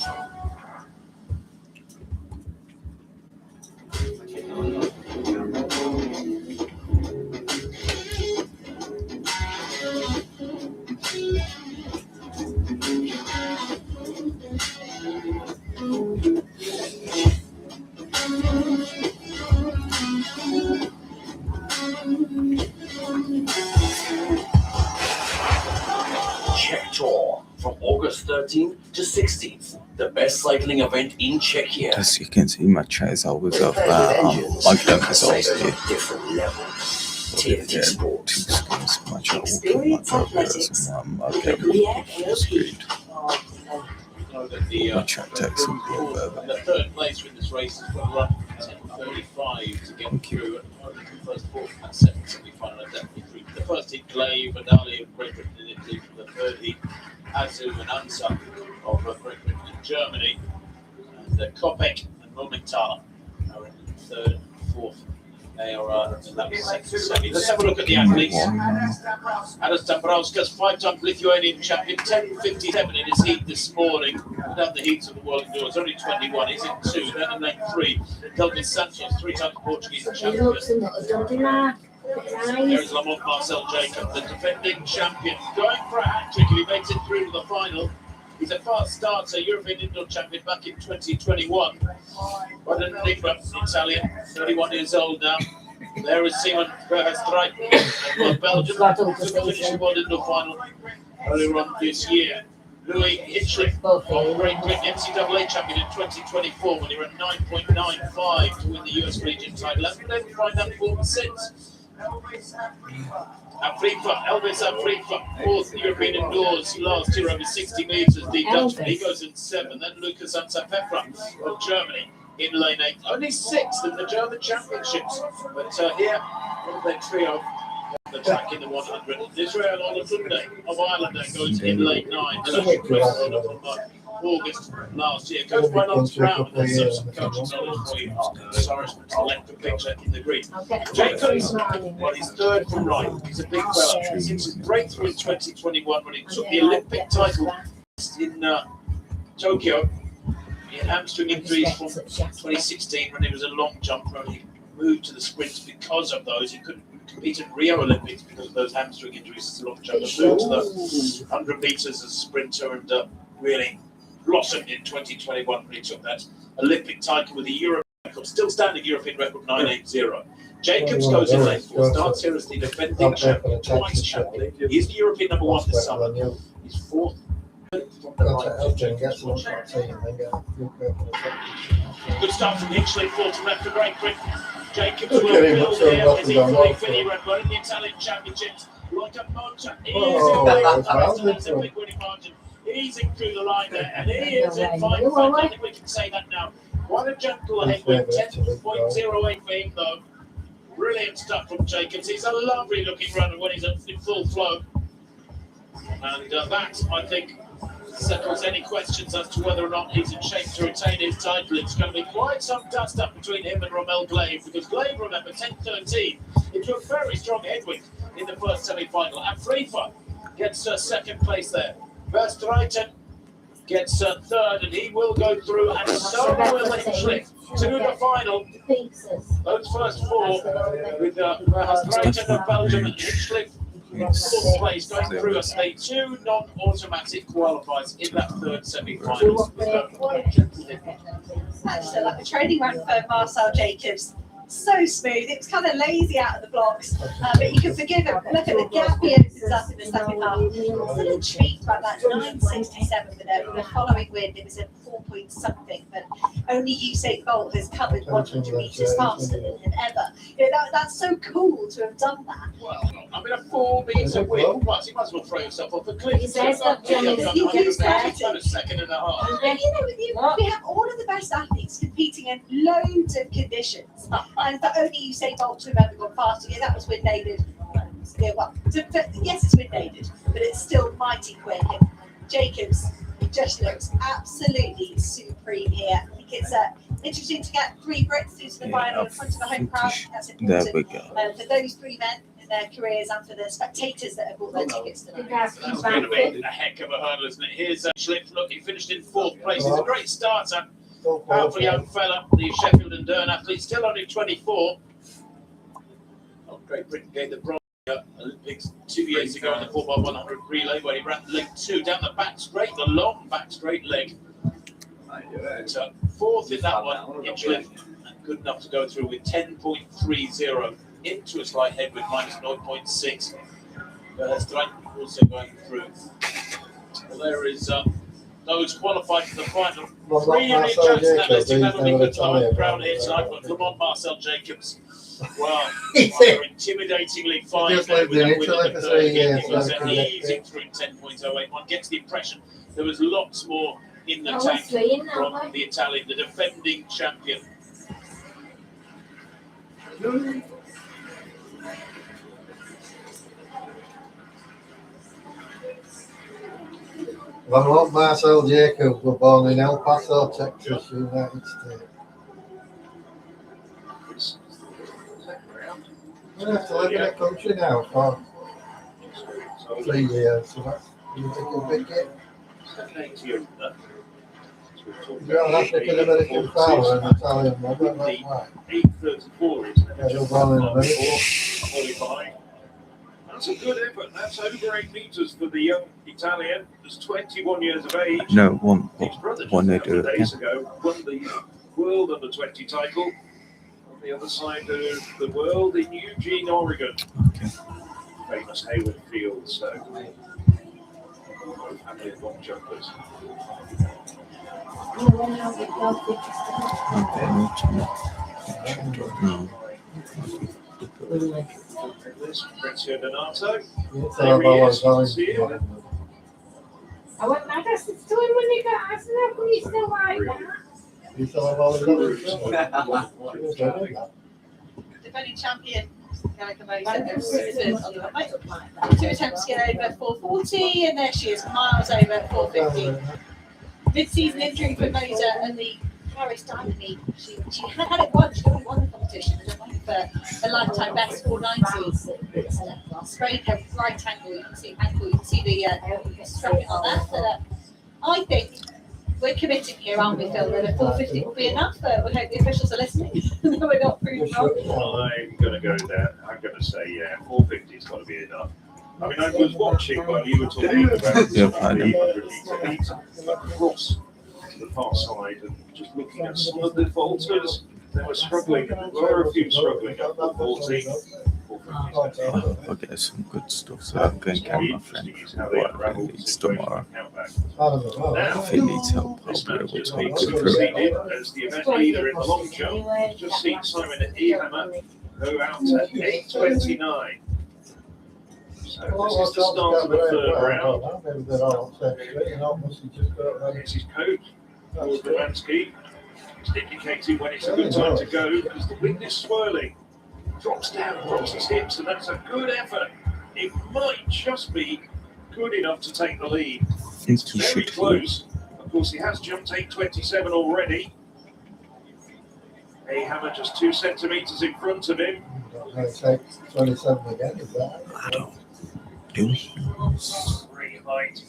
Czech Tour from August 13th to 16th, the best cycling event in Czechia. As you can see, my chat is always of like episodes here. Different level. But if there are two screens, my chat will put my chat videos and my camera screen. My chat text will go over. The third place in this race is going to run 10:35 to get through. The first four and second semi-final are definitely through. The first heat, Gley, Vidali of Great Britain in Italy. For the third heat, Azu and Ansa of Great Britain in Germany. And Kopeck and Momentala are in third and fourth. They are in that second semi. Let's have a look at the athletes. Adas Dambrauskas, five-time Lithuanian champion, 10:57 in his heat this morning. Done the heats of the world endurance, only 21. He's in two, then in lane three. Delvin Santos, three-time Portuguese champion. There's Lamont Marcel Jacob, the defending champion, going for a hat-trick if he makes it through to the final. He's a fast starter, European indoor champion back in 2021. What an enigma, Italian, 31 years old now. There is Simon Verhestreit of Belgium, who finished the world indoor final earlier on this year. Louis Hitchliff of Great Britain, NCAA champion in 2024 when he ran 9.95 to win the US region title. Hasn't been able to find that form since. Elvis Afrifa, fourth European indoors last year over 60 metres. The Dutchman, he goes in seven. Then Lucas Ansapefra of Germany in lane eight. Only sixth in the German championships. But here, one of their trio the track in the 100. Israel Olatunde of Ireland goes in lane nine. The national president of August last year. Coached by Lance Brown, and there's some coaching knowledge for you. Sorry, select a picture in the green. Jacobs, well, he's third from right. He's a big fella. Since his breakthrough in 2021 when he took the Olympic title in Tokyo, he had hamstring injuries from 2016 when he was a long jumper. He moved to the sprints because of those. He couldn't compete in Rio Olympics because of those hamstring injuries. Moved to the 100 meters as a sprinter and really blossomed in 2021 when he took that Olympic title with a European record, still standing European record 980. Jacobs goes in lane 4, starts here as the defending champion, twice champion. He's the European number 1 this summer. He's 4th. Good start from Hinchley, 4th left to Great Britain. Jacobs will build here as he fully finished running the Italian Championships like a motor. He is that's a big winning margin. Easing through the line there, and he is in fine front. I think we can say that now. Quite a gentle headwind, 10.08 for him though. Brilliant stuff from Jacobs. He's a lovely looking runner when he's in full flow. And that, I think, settles any questions as to whether or not he's in shape to retain his title. It's going to be quite some dust up between him and Rommel Glave, because Glave, remember, 10.13 into a very strong headwind in the first semi-final. And Freefer gets second place there. Verstraeten gets third, and he will go through, and so will Hinchley to the final. Those first 4 with Verstraeten of Belgium and Hinchley fourth place going through as they 2 non-automatic qualifiers in that third semi-final. That's like a training run for Marcel Jacobs. So smooth. It was kind of lazy out of the blocks, but you can forgive him. Look at the gap he opens up in the second half. I was intrigued about that 9.67 with the following wind. It was a 4 point something, but only Usain Bolt has covered 100 meters faster than ever. You know, that's so cool to have done that. Well, I mean, a 4 meter wind. Plus, you might as well throw yourself off a cliff. You said that, you used a second and a half. And you know, we have all of the best athletes competing in loads of conditions. And for only Usain Bolt to have ever gone faster, yeah, that was wind aided. Yeah, well, yes, it's wind aided, but it's still mighty quick. And Jacobs just looks absolutely supreme here. I think it's interesting to get 3 Brits into the final in front of a home crowd. That's important There we go. for those 3 men in their careers and for the spectators that have bought their tickets tonight. That's going to be a heck of a hurdle, isn't it? Here's Schliff. Look, he finished in 4th place. It's a great start. Powerful young fella, the Sheffield and Durham athlete, still only 24. Oh, Great Britain gave the bronze Olympics 2 years ago in the 4x100 relay, where he ran leg 2 down the back straight, the long back straight leg. But, 4th in that one, Hinchley, and good enough to go through with 10.30 into a slight headwind, minus 0.6. Strike also going through. Well, there is those qualified for the final. Really Johnson, that listing, that'll be good time. Crowd here tonight, but Lamont Marcel Jacobs. Well, rather intimidatingly fine there with the third again. It was an easy through 10.08. One gets the impression there was lots more in the tank from the Italian, the defending champion. Lamont Marcel Jacobs was born in El Paso, Texas, United States. I have to live in a country now for 3 years, so that's a big get. You're an African American father and an Italian mother, that's why. 8.34 is Yeah, you're born in America. qualifying. That's a good effort. That's over 8 meters for the young Italian. He's 21 years of age. No, one His brother just they a couple do of it. days ago won the World Under 20 title on the other side of the world in Eugene, Oregon. Okay. Famous Hayward Field. So, family of long jumpers. No. Prezio Donato. I went back, I said, still in when you got, I said, how come you still like that? You still have all the Defending champion, Gallica Mose, 2 attempts to get over 440, and there she is, miles over 450. Mid-season injury for Moser and the Paris Diamond League. She had it once, she only won the competition, and went for a lifetime best 490. Sprained her right ankle, you can see the strapping on that. But, I think we're committing here, aren't we, Phil? That a 450 will be enough. We hope the officials are listening. We're not proving wrong. I'm going to go there. I'm going to say, yeah, 450's got to be enough. I mean, I was watching while you were talking about the 100 metre heat across to the far side and just looking at some of the vaulters. They were struggling. There were a few struggling up the 40. I'll get some good stuff so I can get my friend what needs tomorrow. If he needs help, I'll be able to help him through it. As the event leader in the long jump, just seen Simon Ehammer go out at 8:29. So this is the start of the third round. This is coach, Lord Romansky. He's indicating when it's a good time to go because the wind is swirling. Drops down, drops his hips, and that's a good effort. It might just be good enough to take the lead. It's very close. Of course, he has jumped 8:27 already. Ehammer just 2 centimetres in front of him. 27 again, is that? I don't do this. Great height.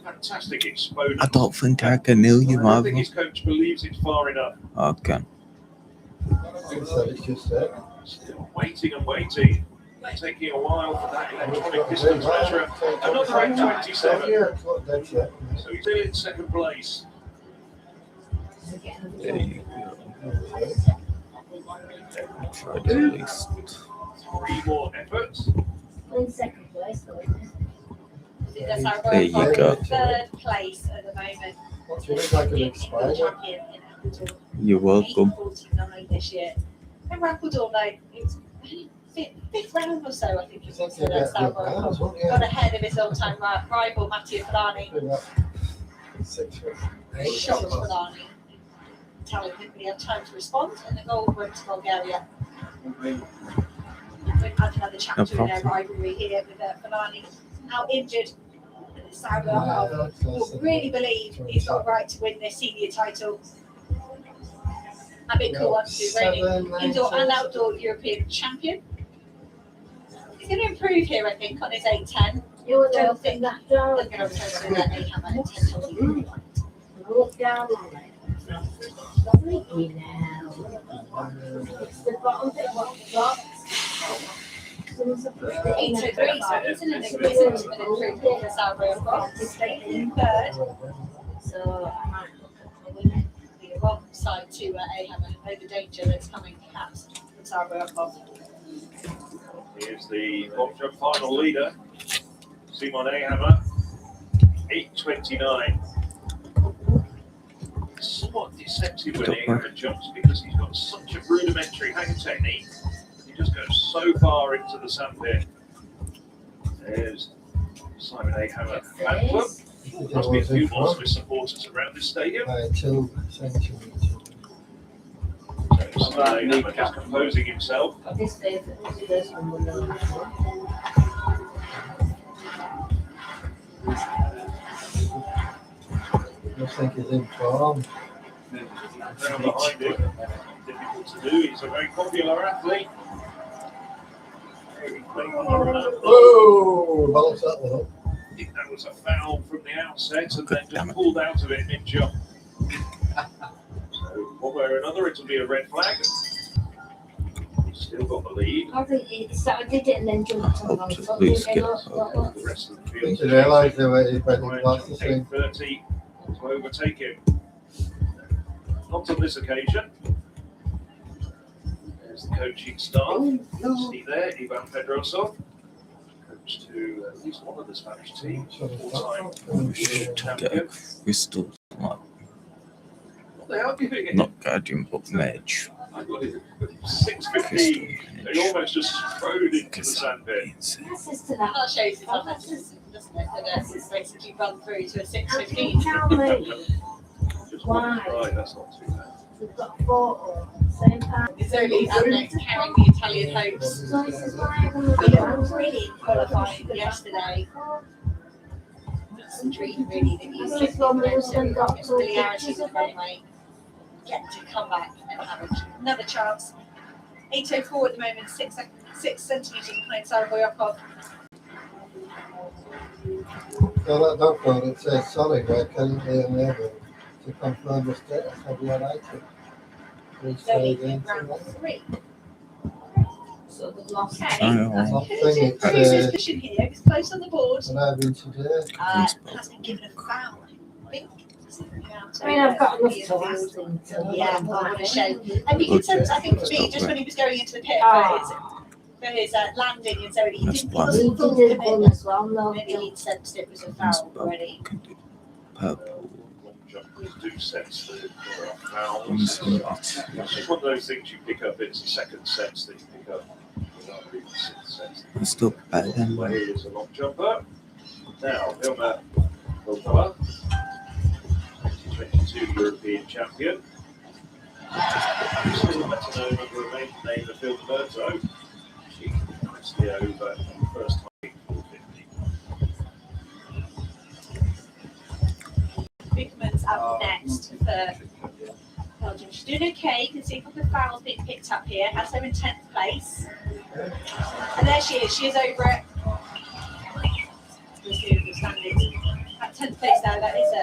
Fantastic exponent. I don't think I can nail you, I don't think either. his coach believes it's far enough. Okay. It's just there. Still waiting and waiting. Taking a while for that electronic distance measure. Another 8:27. So he's still in second place. There you go. Try to at least. 3 more efforts. In second place, though, isn't it? That's our There you Royal go. third place at the moment. What's it look like an Champion expired? in Appledore. You're welcome. 8:49 this year. And Appledore, though, it's fifth round or so, I think it was. So that's our Royal Cup. Got ahead of his all-time rival, Mattia Filani. Shocked Filani. Telling him he had time to respond, and the gold went to Bulgaria. We've had another chapter in their rivalry here with Filani out injured. Saudar will really believe he's got a right to win this senior title. A bit cool one to reigning indoor and outdoor European champion. He's going to improve here, I think, on his 8:10. You were Don't there think that they're door. going to return to that Ehammer at 10:20. Look down on it. Stop leaking now. It's the bottom bit, what the box. Someone's pushed it in. 8:03, so isn't it an improvement for Saudar? He's in third. So I might look at the winner. The wrong side to Ehammer. Know the danger that's coming perhaps from Saudar. Here's the long jump final leader, Simon Ehammer, 8:29. Somewhat deceptive when Ehammer jumps because he's got such a rudimentary hang technique. He just goes so far into the sandpit. There's Simon Ehammer fan club. Must be a few more Swiss supporters around this stadium. 2 centimetres. So Simon Ehammer just composing himself. This first one will know. I think he's in form. Down behind him, difficult to do. He's a very popular athlete. Oh, balance that one up. I think that was a foul from the outset and then just pulled out of it mid-jump. So one way or another, it'll be a red flag. He's still got the lead. I think it started did it and then jumped on Hope to it. please get The rest of the field. Did you realise they were betting last the same? 8:30 to overtake him. Not on this occasion. There's the coaching staff. See there, Ivan Pedrosov. Coach to at least one of the Spanish teams. Full-time Should champion. get a crystal, like, They are giving it. not guardian, but mage. I got it. 6:15. They almost just strode into the sandpit. Access to That that. shows his athleticism, doesn't it? That it's basically run through to a How can 6:15. you tell me Just Why? right, that's not too bad. we've got a photo, same time? It's only Alex carrying the Italian hopes. So this is why I'm We gonna were really qualifying yesterday. It's a dream, really, that you sit in the familiarity with the runway, get to come back and have another chance. 8:04 at the moment, 6 centimetres behind Sarah Boyakov. So that doctor, it says solid, right? Can they enable? to confirm the status of your item. Please So say we again. round 3. So the last Okay. Not Who's thing, in it's Bruce's position here? It's close on the board. an having today. Has been given a foul. I think. I mean, I've got enough to last until Yeah, what a shame. And you can sense, I think, for me, just when he was going into the pit for his landing, and so he That's didn't fine. he we wasn't full did it commitment. as well, no. Maybe he'd sensed it was a foul already. Purple. Long jumpers do sense that there are Let me fouls. see that. It's just one of those things you pick up. It's the second sense that you pick up. Without really the sixth sense. It's still better than Well, mine. here's a long jumper. Now, Vilma Volkova, 2022 European champion. Still better known under the maiden name of Vilma Berto. She nicely over the first time 450. Bigman's up next for Belgium. She's doing okay. You can see a couple of fouls being picked up here. Has her in 10th place. And there she is. She is over it. Let's see the standings. At 10th place now, that is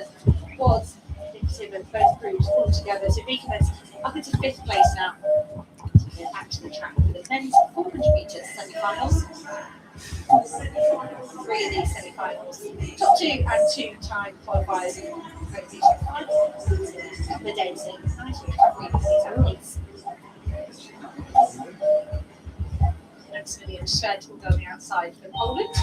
was indicative of both groups all together. So Bigman's up into 5th place now. So we're back to the track for the men's 400 metres semi-finals. 3 of these semi-finals. Top 2 and 2-time qualifiers in both these finals. A couple of days in. Nice recovery for these athletes. Next million shed will go on the outside for Poland.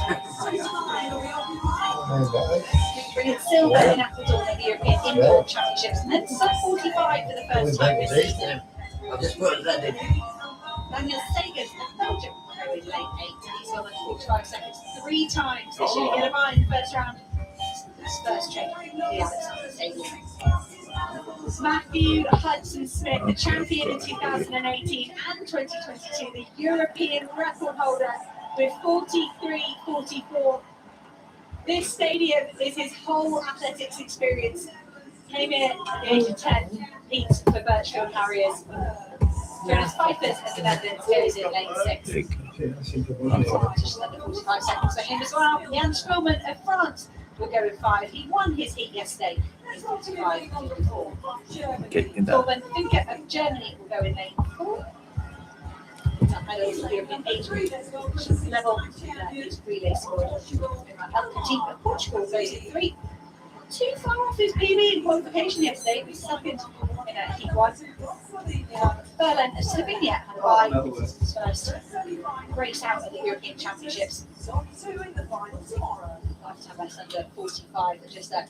Brilliant silver in Appledore at the European Indoor Championships. And then sub 45 for the first time this season. I just put that in. Daniel Sagers of Belgium going late 8. He's on at 45 seconds 3 times this year. Get a mine first round. His first trip, the Alexander Stadium. Matthew Hudson-Smith, the champion in 2018 and 2022, the European record holder with 43.44. This stadium is his whole athletics experience. Came in at the age of 10, competes for Birchfield Harriers. Jonas Pfeiffer's at the Netherlands goes in lane 6. Just under 45 seconds for him as well. Jan Schmillman of France will go in 5. He won his heat yesterday. He's 45.54. Getting that. Torben Finke of Germany will go in lane 4. Medals of the European age group level. His relay score. El Petit of Portugal goes in 3. Too far off his PB in qualification yesterday. He was second in heat 1. Berlin of Slovenia had by his first race out at the European Championships. Lifetime best under 45, but just at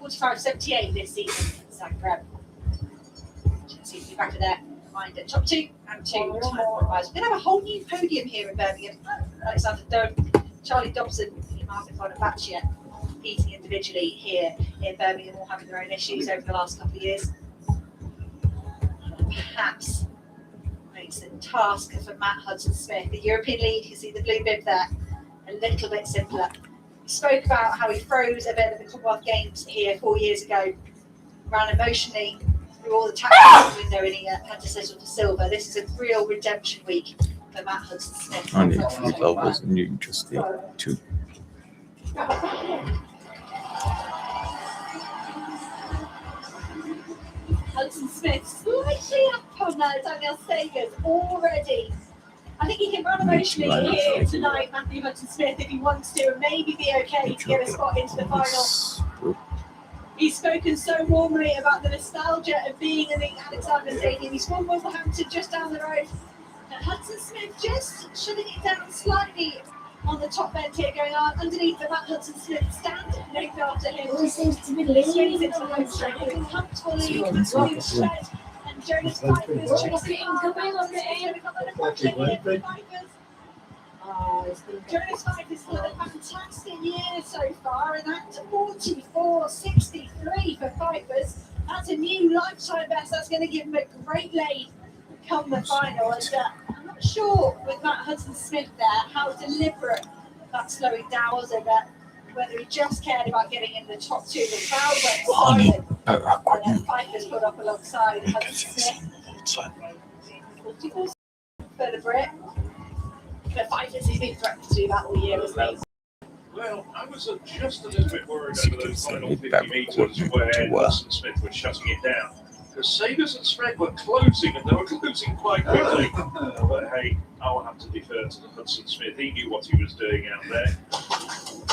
45.78 this season in Zagreb. Seems to be back of there. Mind at top 2 and 2-time qualifiers. We're going to have a whole new podium here in Birmingham. Alexander Dunn, Charlie Dobson, Martin Von Batchier competing individually here in Birmingham, all having their own issues over the last couple of years. Perhaps makes the task for Matt Hudson-Smith, the European lead. You see the blue bib there, a little bit simpler. We spoke about how he froze a bit at the Commonwealth Games here 4 years ago, ran emotionally through all the tactical window, and he had to settle for silver. This is a real redemption week for Matt Hudson-Smith. I need 3 levels and you just need 2. Hudson-Smith slightly up on Daniel Sagers already. I think he can run emotionally here tonight, Matthew Hudson-Smith, if he wants to, and maybe be okay to get a spot into the final. He's spoken so warmly about the nostalgia of being in the Alexander Stadium. He's from Wolverhampton, just down the road. And Hudson-Smith just shutting it down slightly on the top end here, going on underneath the Matt Hudson-Smith stand, named after him. It seems to be Swings leaning into the home straight, looking comfortable lead, Matthew Shred and Jonas Pfeiffer's chasing Jonas Pfeiffer's had a fantastic year so far, and that's 44.63 for Pfeiffer's. That's a new lifetime best. That's going to give him a great lead come the final. And I'm not sure with Matt Hudson-Smith there how deliberate that slowing down was, and whether he just cared about getting in the top 2. The crowd went silent, and then Pfeiffer's put up alongside Hudson-Smith. 44 for the Brit. But Pfeiffer's, he's been threatening to do that all year, hasn't he? Well, I was just a little bit worried As you over can those see, final we 50 better metres equipment where to wear. Hudson Smith was shutting it down. Because Sabers and Spread were closing, and they were closing quite quickly. But hey, I'll have to defer to the Hudson Smith. He knew what he was doing out there.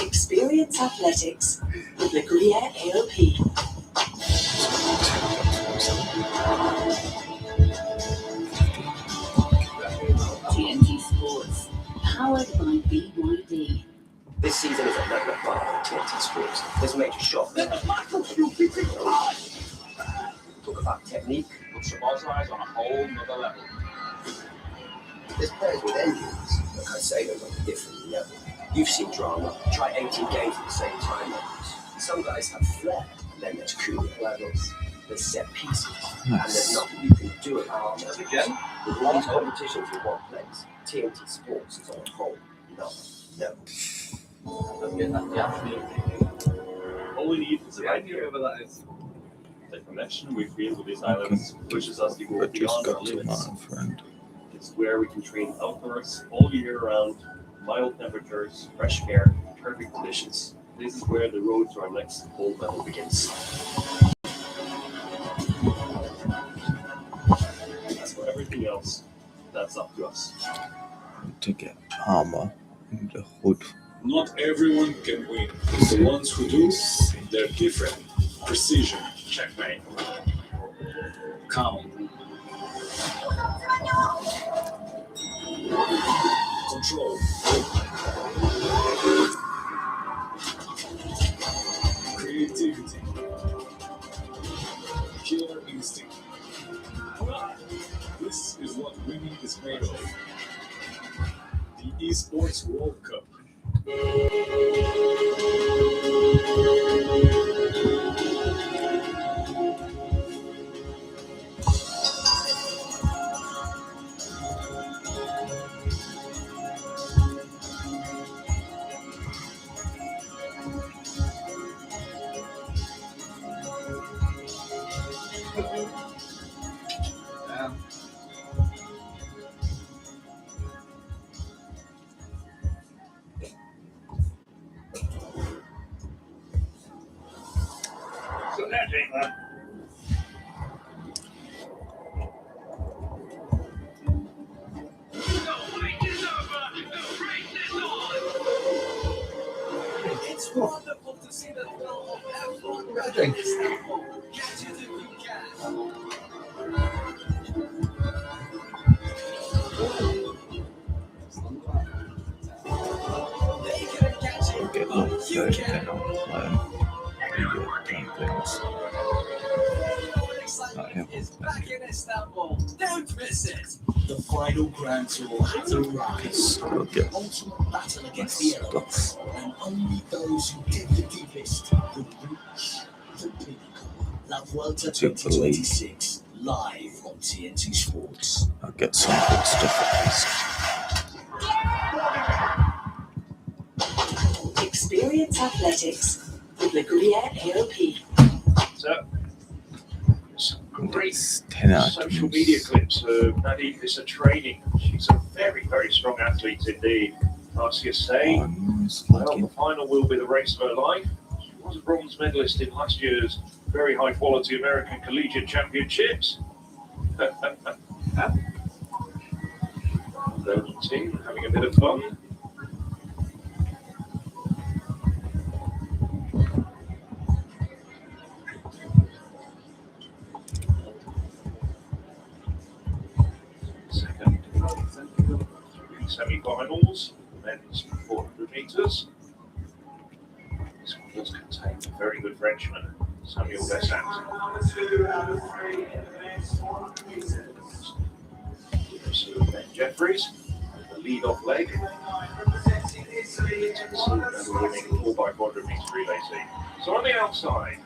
Experience Athletics with Le Gruyere AOP. TNT Sports, powered by BYD. This season is a level bar for TNT Sports. There's a major shock. Talk about technique. Puts the ball's eyes on a whole nother level. There's players with engines. Like I say, they're on a different level. You've seen drama. Try 18 games at the same time. Some guys have flair, and then there's cool levels. There's set pieces, and there's nothing you can do about it. Again, With all these competitions in one place, TNT Sports is on a whole nother level. All we need is the right here. The connection we feel with these islands pushes us to go But just beyond our got to limits. my friend. It's where we can train outdoors all year round, mild temperatures, fresh air, perfect conditions. This is where the road to our next gold medal begins. As for everything else, that's up to us. To get armor in the hood. Not everyone can win. The ones who do, they're different. Precision. Checkmate. calm. Control. Creativity. Killer instinct. This is what winning is made of. The Esports World Cup. So that's it, then. It's wonderful to see the flow of effort. Imagine. Catch it if you can. They can catch it, Get but looked you at can. and things. Excitement is back in Istanbul. Don't miss it. The final Grand Tour has arrived. Still get The ultimate battle against the elements, and only those who dig the deepest will reach the pinnacle. La Vuelta 2026, live on TNT Sports. I'll get some good stuff at least. Experience Athletics with Le Gruyere AOP. So, some great It's 10 social items. media clips of Nadine Visser training. She's a very, very strong athlete indeed. Marcia Say, Nice well, the looking. final will be the race of her life. She was a bronze medalist in last year's very high quality American Collegiate Championships. Belgian team having a bit of fun. Second, semi-finals, men's 400 metres. This one does contain a very good Frenchman, Samuel Dessant. So Ben Jeffries, the lead-off leg. And we're winning 4x400 metres relay team. So on the outside,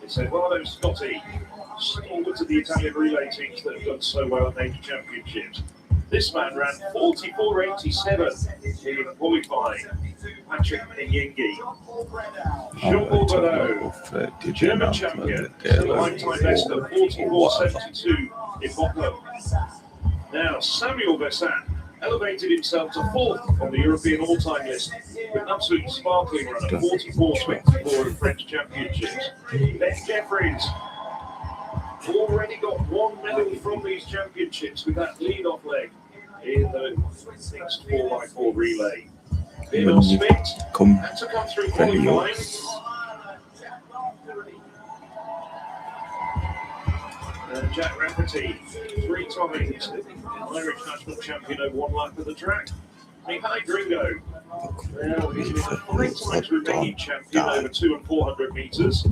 it's Eduardo Scotti, stalwart of the Italian relay teams that have done so well at major championships. This man ran 44.87 in qualifying. Patrick Nyengi. Jean-Paul Bonneau, German champion, lifetime best of 44.72 in Bocco. Now, Samuel Dessant, elevated himself to fourth on the European all-time list with an absolutely sparkling run of 44-24 in French Championships. Ben Jeffries already got one medal from these championships with that lead-off leg in the mixed 4x4 relay. Bill Smith had to come through qualifying. Jack Rafferty, 3 times Irish national champion over one lap of the track. Mihai Dringo, now he's been a 3 times Romanian champion over 200 and 400 metres.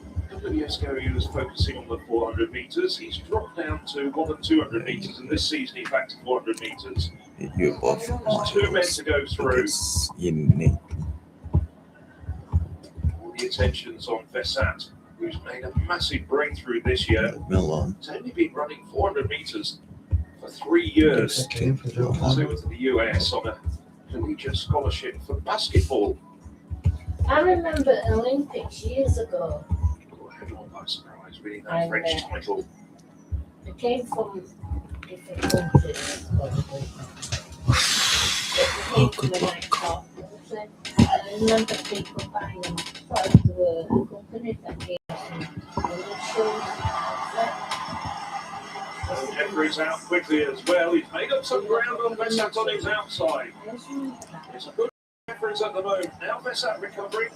A couple of years ago he was focusing on the 400 metres. He's dropped down to 100 and 200 metres, and this season he's back to 400 metres. You both There's 2 men to go through. All the attention's on Vessat, who's made a massive breakthrough this year. He's only been running 400 metres for 3 years. He went to the US on a collegiate scholarship for basketball. I remember Olympics years ago. Everyone by surprise, winning that French title. It came from different countries. It came from the nightclub. I remember people buying them from the companies that gave Jeffries out quickly as well. He's made up some ground on Vessat on his outside. It's a good Jeffries at the moment. Now Vessat recovering.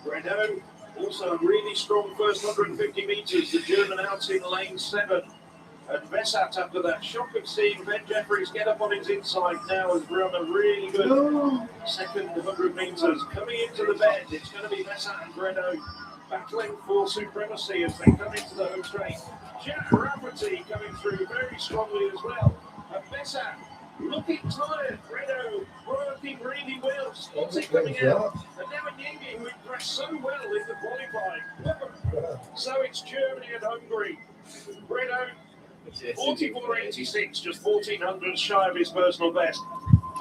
Renault also a really strong first 150 metres. The German out in lane 7. And Vessat, after that shock of seeing Ben Jeffries get up on his inside, now has run a really good second 100 metres. Coming into the bend, it's going to be Vessat and Renault battling for supremacy as they come into the home straight. Jack Rafferty coming through very strongly as well. And Vessat looking tired. Renault working really well. Scotty coming out. And now Nyingi, who impressed so well in the qualifying. So it's Germany and Hungary. Renault 44.86, just 1,400 shy of his personal best.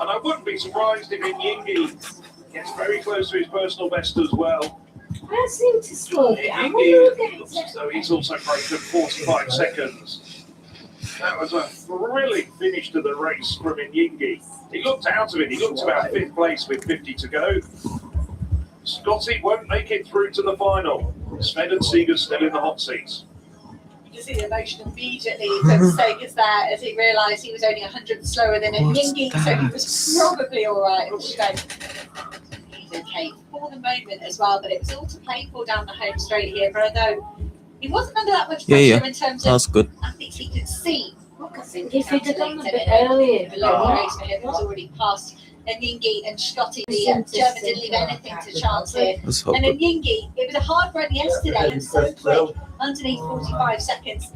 And I wouldn't be surprised if Nyingi gets very close to his personal best as well. I seem to slow down. So he's also broken 45 seconds. That was a thrilling finish to the race from Nyingi. He looked out of it. He looked about 5th place with 50 to go. Scotty won't make it through to the final. Smed and Seeger's still in the hot seats. You see the emotion immediately from Sagers there as he realised he was only 100 slower than Nyingi, so he was probably all right. He's okay for the moment as well, but it was all too painful down the home straight here. But although he wasn't under that much pressure in terms of athletes he could see. Look, I think if he'd have done a bit earlier, below the race for him, it was already past Nyingi and Scotty. The German didn't leave anything to chance here. And Nyingi, it was a hard run yesterday and so quick, underneath 45 seconds.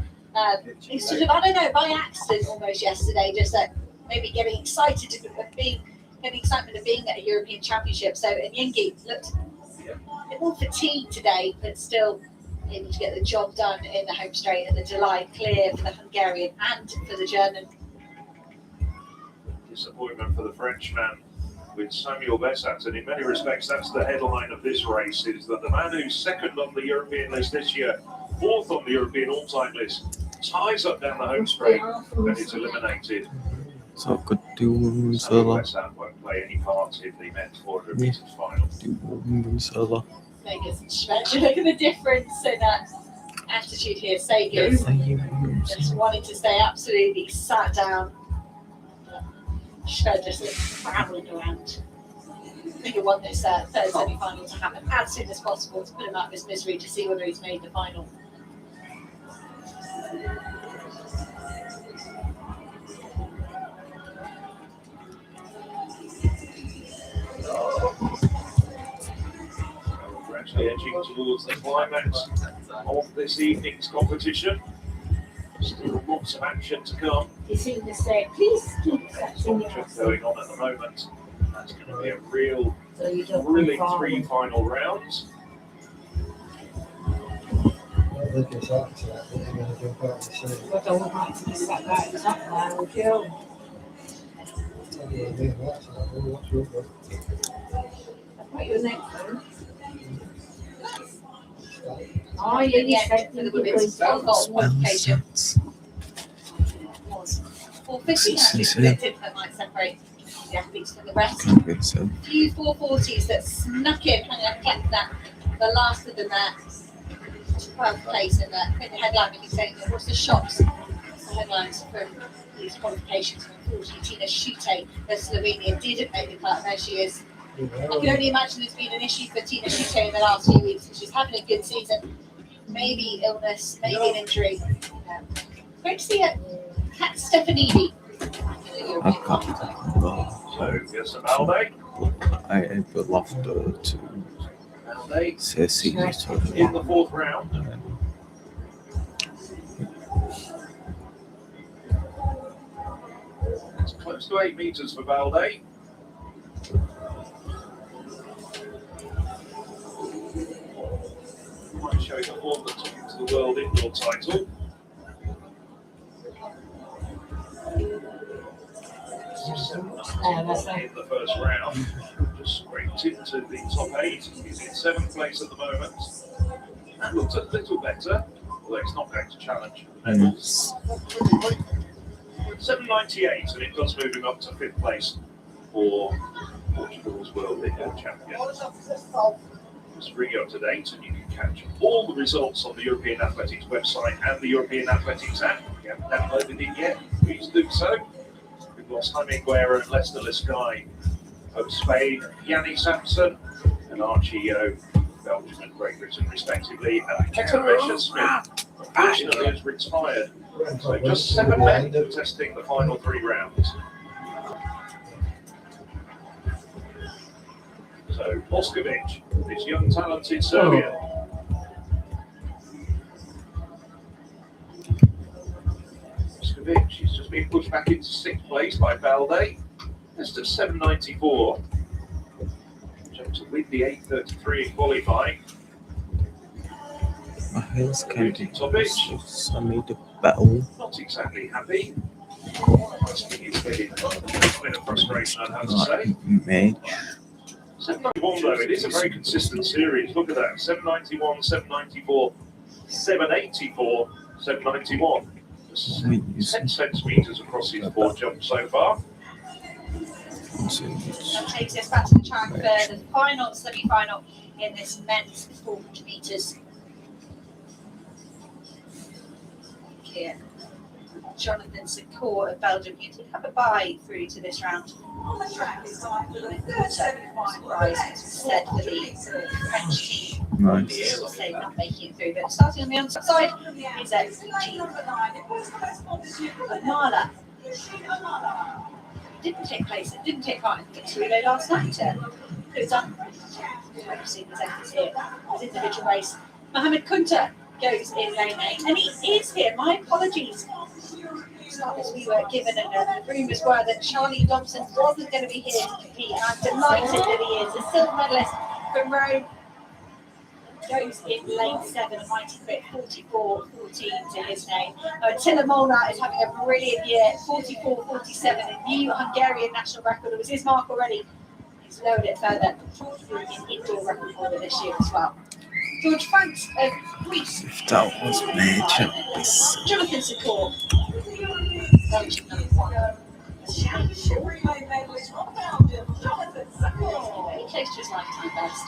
He sort of, I don't know, by accident almost yesterday, just maybe getting excited of being, getting excitement of being at a European Championship. So Nyingi looked a bit more fatigued today, but still able to get the job done in the home straight, and the July clear for the Hungarian and for the German. Disappointment for the Frenchman with Samuel Vessat, and in many respects that's the headline of this race, is that the man who's second on the European list this year, 4th on the European all-time list, ties up down the home straight and is eliminated. So could do Samuel Vessat won't play any part in the men's 400 metres final. Sagers and Schwed, look at the difference in attitude here. Sagers just wanting to stay absolutely sat down. Schwed just prowling around. I think he want this third semi-final to happen as soon as possible to put him out of his misery, to see whether he's made the final. We're actually edging towards the climax of this evening's competition. Still lots of action to come. You seem to say, please keep catching your Going on at the moment. That's going to be a real thrilling 3 final rounds. I think it's up to that, but they're going to jump out and see. But I would like to be sat right top there with you. What your next one? Oh, yeah, you said for the women's golf qualification was 450 athletes predicted that might separate the athletes from the rest. Can't be so. A few 440s that snuck in, and I kept that. The last of them there, 12th place in the headline. We can say, what's the shocks? What's the headlines from these qualifications? Unfortunately, Tina Schutte of Slovenia didn't make the cut, and there she is. I can only imagine it's been an issue for Tina Schutte in the last few weeks, because she's having a good season. Maybe illness, maybe an injury. Great to see Kat Stefanidi. I can't remember. So, yes, Valde. I ever loved her to Valde say seniors in the fourth round. It's close to 8 meters for Valde. Might show you the form that took him to the world indoor title. In the first round, just scraped into the top 8. He's in 7th place at the moment. That looks a little better, although it's not going to challenge medals. 798, and it does move him up to 5th place for Portugal's World Indoor Champion. Just bring you up to date, and you can catch all the results on the European Athletics website and the European Athletics app. If you haven't downloaded it yet, please do so. We've lost Jaime Guerra and Lester Liscay of Spain, Yanni Sampson and Archie O, Belgium and Great Britain respectively, and Peter Smith, unfortunately, has retired. So just 7 men contesting the final 3 rounds. So Boskovic, this young talented Serbian. Boskovic, she's just been pushed back into 6th place by Valde. Just at 794. Jumped to win the 833 in qualifying. My heels came to Topic. so I made a battle. Not exactly happy. I think it's been a bit of frustration, I'd have to say. Mage. 791 though, it is a very consistent series. Look at that. 791, 794, 784, 791. 10 centimetres across his 4 jumps so far. That takes us back to the track for the final semi-final in this men's 400 metres. Here, Jonathan Secour of Belgium. You did have a bye through to this round. Surprise said for the French team. Nice. Say not making it through, but starting on the outside is Nala. Didn't take part in the relay last night. Could have done. I've seen his efforts here. His individual race. Mohammed Kunta goes in lane 8, and he is here. My apologies. As we were given, and the rumours were that Charlie Dobson wasn't going to be here to compete, and I'm delighted that he is. A silver medalist from Rome goes in lane 7, a mighty quick 44.14 to his name. Attila Molnar is having a brilliant year, 44.47, a new Hungarian national record. It was his mark already. He's lowered it further in indoor record holder this year as well. George Franks of Greece. If that was major, this Jonathan Secour. Belgium #1. Very close to his lifetime best.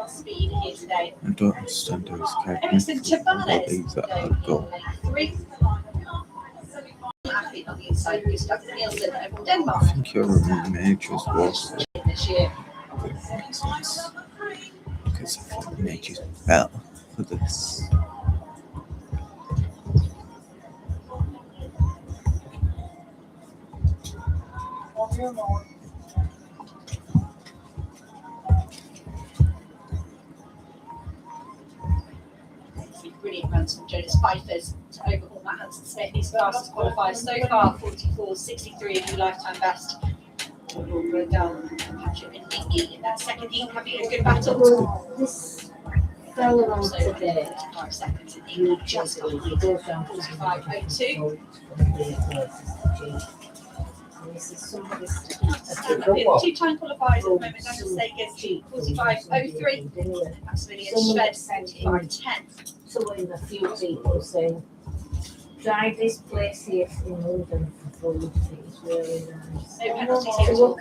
Speed here today. I don't understand how he's Emerson capable of Tabanes these that I go. lane 3. Athlete on the inside, Gustav Nielsen of Denmark. I think you're a major as well. This year. Because I think major is better for this. Brilliant runs from Jonas Pfeiffer's to overhaul Matt Hansen-Smith. His fastest qualifier so far, 44.63, a new lifetime best. Patrick Ndingi in that second heat, having a good battle. This fell on So, today. 5 seconds, and he just behind 45.02. Two-time qualifiers at the moment, Daniel Sagan, 45.03. Maximilian Schwed, 45.10. So in a few people saying, tried this place here in London for food. It's really nice. No penalties here at all,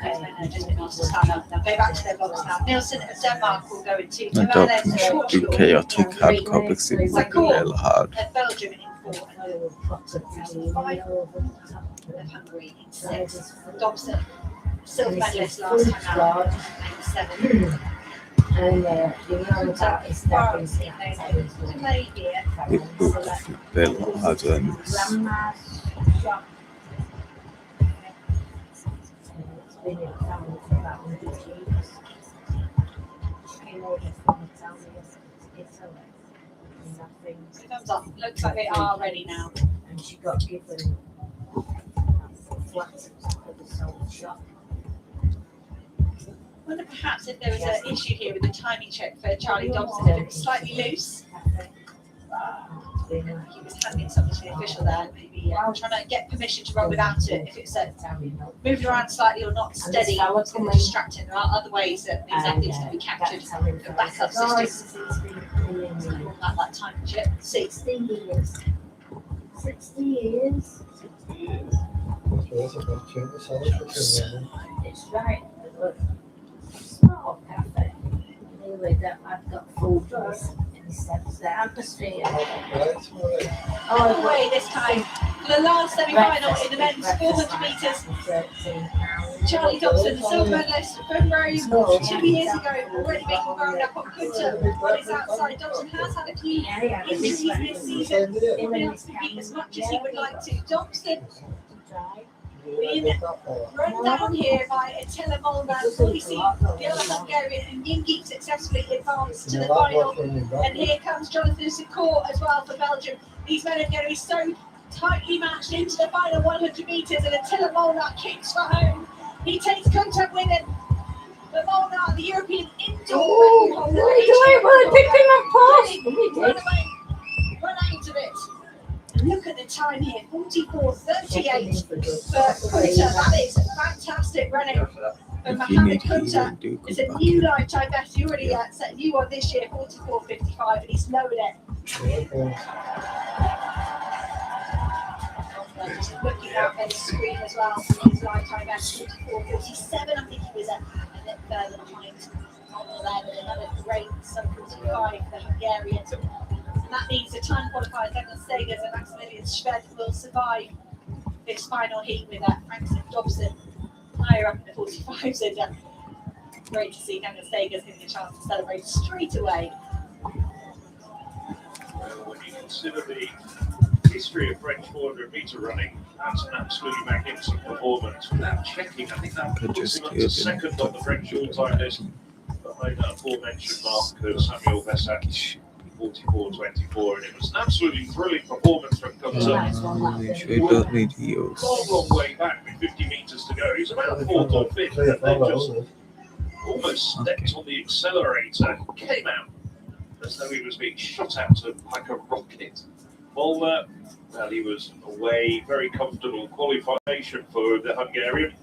just been asked to stand up. They'll go back to their box now. Nielsen of Denmark will go into I don't think it should be chaotic hardcore because it would be real hard. Belgium in 4 I will put a tiny over the top. and Hungary in So 6. Dobson, silver this medalist is last food time out, fraud. 97. And you know that is that is Play here. It would be a lot harder than this. grandma's shop. It's been in town for about 100 years. She came over from the town of Italy. And I think Thumbs up. Looks like they are ready now. and she got given flats for the soul shop. I wonder perhaps if there was an issue here with the timing check for Charlie Dobson, if it was slightly loose. He was handing something to the official there, maybe trying to get permission to run without it. If it's moving around slightly or not steady, it's going to distract him. There are other ways that these athletes can be captured for backup systems. That timing check. 60 years. 60 years. It's right. Look, small cafe. Anyway, that I've got food and steps the atmosphere. All the way this time for the last semi-final in the men's 400 metres. Charlie Dobson, the silver medalist, February 2 years ago, already making ground up on Kunta on his outside. Dobson has had a few injuries this season. He's been able to compete as much as he would like to. Dobson being run down here by Attila Molnar. We see the other Hungarian and Yingi successfully advanced to the final. And here comes Jonathan Secor as well for Belgium. These men are going to be so tightly matched into the final 100 metres, and Attila Molnar kicks for home. He takes contact with him. But Molnar, the European indoor record holder, run away, run out of it. And look at the time here, 44:38 for Kunta. That is fantastic running from Mohamed Kunta. It's a new lifetime best. He already set a new one this year, 44:55, and he's lowered it. Just looking out at the screen as well, his lifetime best, 44:47. I think he was a bit further behind there, but another great sub 45 for the Hungarians. And that means the time qualifiers, Douglas Sagers and Maximilian Schved, will survive this final heat with Frank Dobson higher up in the 45s. And great to see Douglas Sagers getting a chance to celebrate straight away. Well, when you consider the history of French 400 metre running, that's an absolutely magnificent performance. Without checking, I think that puts him up to second on the French all-time list. But made that aforementioned mark of Samuel Vessat, 44:24, and it was an absolutely thrilling performance from Kunta. We don't need heels. Long way back with 50 metres to go. He's about 4th or 5th, and then just almost stepped on the accelerator, came out as though he was being shot out like a rocket. Molnar, well, he was away, very comfortable qualification for the Hungarian.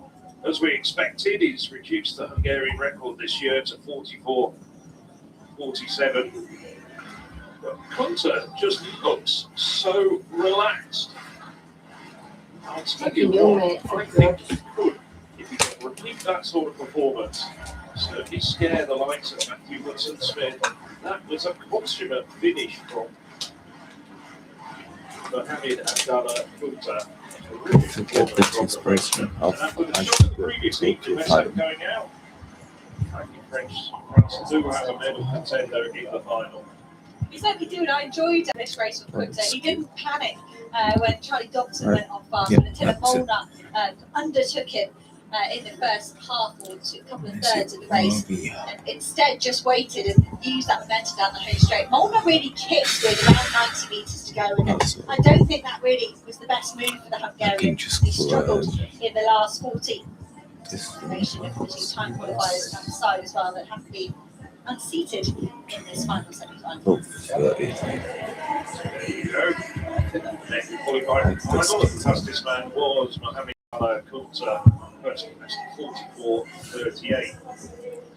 As we expected, he's reduced the Hungarian record this year to 44:47. But Kunta just looks so relaxed. I'll tell you what, I think he could, if he could repeat that sort of performance, certainly scare the likes of Matthew Woodson-Smith. That was a consummate finish from Mohamed Abdallah Kunta. To get the inspiration of I should take to fight. Going out. I think France do have a medal contender in the final. He certainly do, and I enjoyed this race with Kunta. He didn't panic when Charlie Dobson went off fast, and Attila Molnar undertook him in the first half or a couple of thirds of the race, and instead just waited and used that momentum down the home straight. Molnar really kicked with around 90 metres to go, and I don't think that really was the best move for the Hungarian. He struggled in the last 40. Combination of the two time qualifiers on the side as well that have to be unseated in this final semi-final. There you go. Next qualifying final, the fastest man was Mohamed Kunta, personal best 44:38.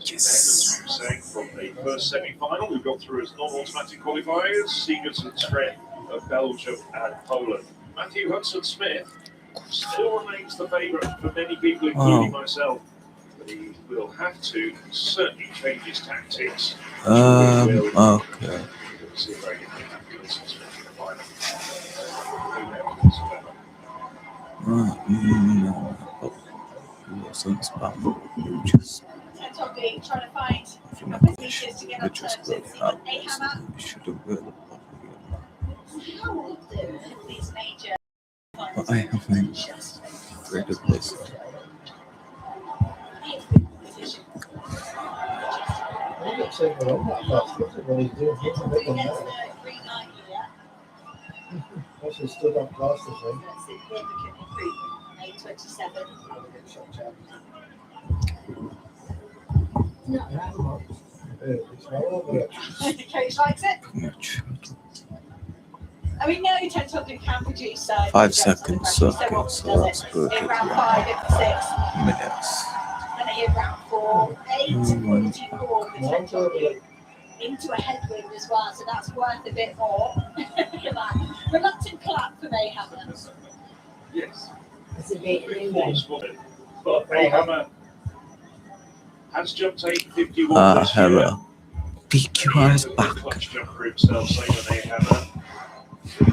Yes. As we were saying, from the first semi-final, we've got through as non-automatic qualifiers, Segers and Schved of Belgium and Poland. Matthew Hudson-Smith still remains the favourite for many people, including myself. But he will have to certainly change his tactics. Okay. See if I can get Matthew Hudson-Smith in the final. Just Tentogli trying to find pieces to get up to A-hammer. should have really How often these major but I haven't read of this. I'm not saying we're on that fast. Look at what he's doing. He's making that. That's just stood up last, I think. That's significant improvement. 8:27. It's not over it. Coach likes it. Much. I mean, no, Tentogli can produce 5 seconds, so okay, often so does that's it. good. In round 5, in 6, Minutes. and in round 4, 8:44 for Tentogli. Into a headwind as well, so that's worth a bit more. Reluctant clap for A-hammer. Yes. It's a bit But A-hammer has jumped 8:51 this year. Hello. DQR is back. Clutch jumper himself, same as A-hammer.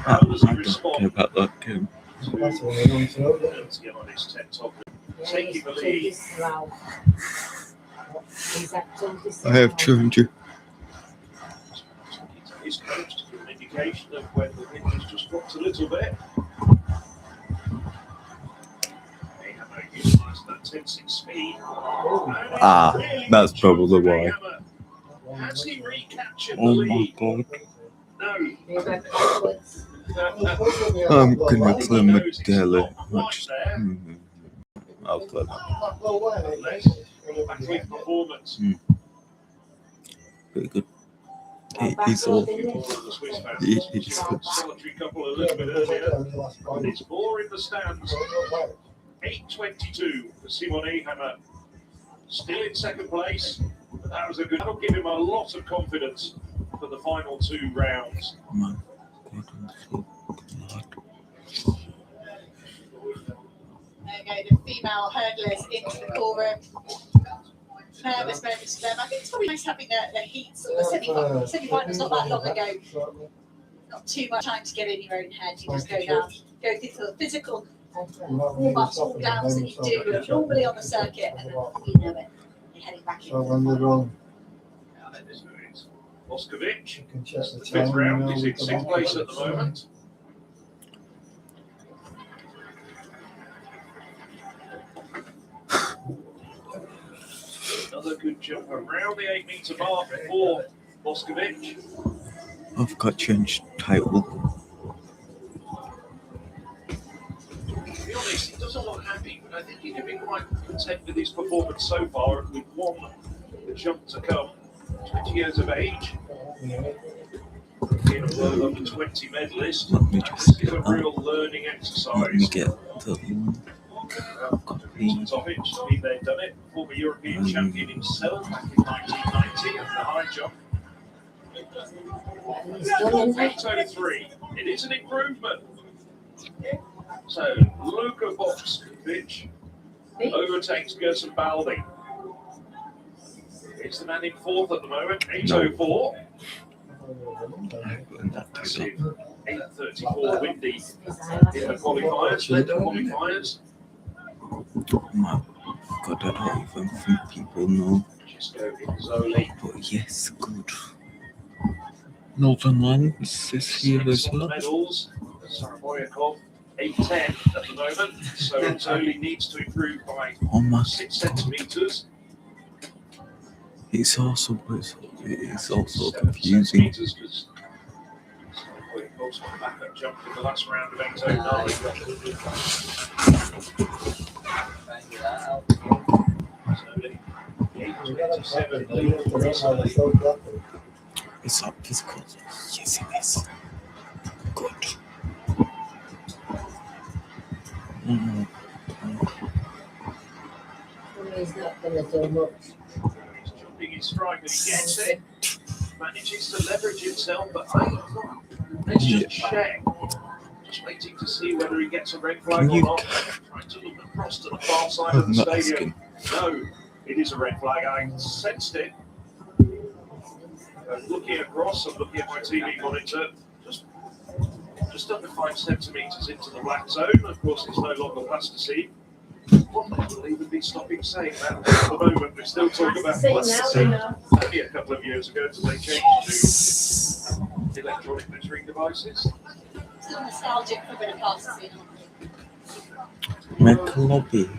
How does he respond about that game. That's what we want to know. to get on his Tentogli? Taking the lead. I have changed you. His coach to give an indication of when the wind has just dropped a little bit. A-hammer utilising that 10-6 speed. That's probably why. Has he recaptured the Oh my lead? god. No. I'm gonna play my daily. Right there. I'll play that. Battling performance. Pretty good. He's all. He's Solitary couple a little bit earlier. It's 4 in the stands. 8:22 for Simon A-hammer. Still in second place. But that was a good. That'll give him a lot of confidence for the final 2 rounds. My god. There you go, the female hurdlers into the call room. Nervous moments for them. I think it's probably nice having the heats or the semi-finals not that long ago. Not too much time to get in your own head. You just go down, go through the physical warm-ups, warm-downs that you do normally on the circuit, and then you know it. You're heading back in. So when they're wrong, Moskovic, you can check the the 5th time. round, he's in 6th place at the moment. Another good jump around the 8-metre mark for Moskovic. I've got changed title. To be honest, he doesn't look happy, but I think he can be quite content with his performance so far, with one jump to come. 20 years of age. In a world under 20 medalist. Let me This just is get a that. real learning Let me exercise. get the copy. Topic, been there, done it. Former European champion himself back in 1990 at the high jump. 8:03. It is an improvement. So Luka Boxkovic overtakes Gerson Baldi. It's the man in 4th at the moment. 8:04. That's it. 8:34 windy in the qualifiers. Led the qualifiers. My god, I don't even think people know. Just go Zoli. But yes, good. Northern Lights is here as well. Medals. Saraboyakov 8:10 at the moment. So Zoli needs to improve by Oh my 6 god. centimetres. It's also confusing. Saraboyakov's got back up jump in the last round of 8:09. Zoli, 8:27 lead for Zoli. It's not physical. Yes, it is. Good. He's not going to do much. He's jumping his strike and he gets it. Manages to leverage himself, but let's just check. Just waiting to see whether he gets a red flag Can or you? not. Trying to look across to the far side of I'm the not stadium. asking. No, it is a red flag. I sensed it. Looking across, I'm looking at my TV monitor. Just under 5 centimetres into the black zone. Of course, it's no longer plasticine. What will they even be stopping saying that at the moment? We still talk about plasticine. Only a couple of years ago, until they changed to electronic measuring devices. Still nostalgic for a bit of plasticine. Make a lobby.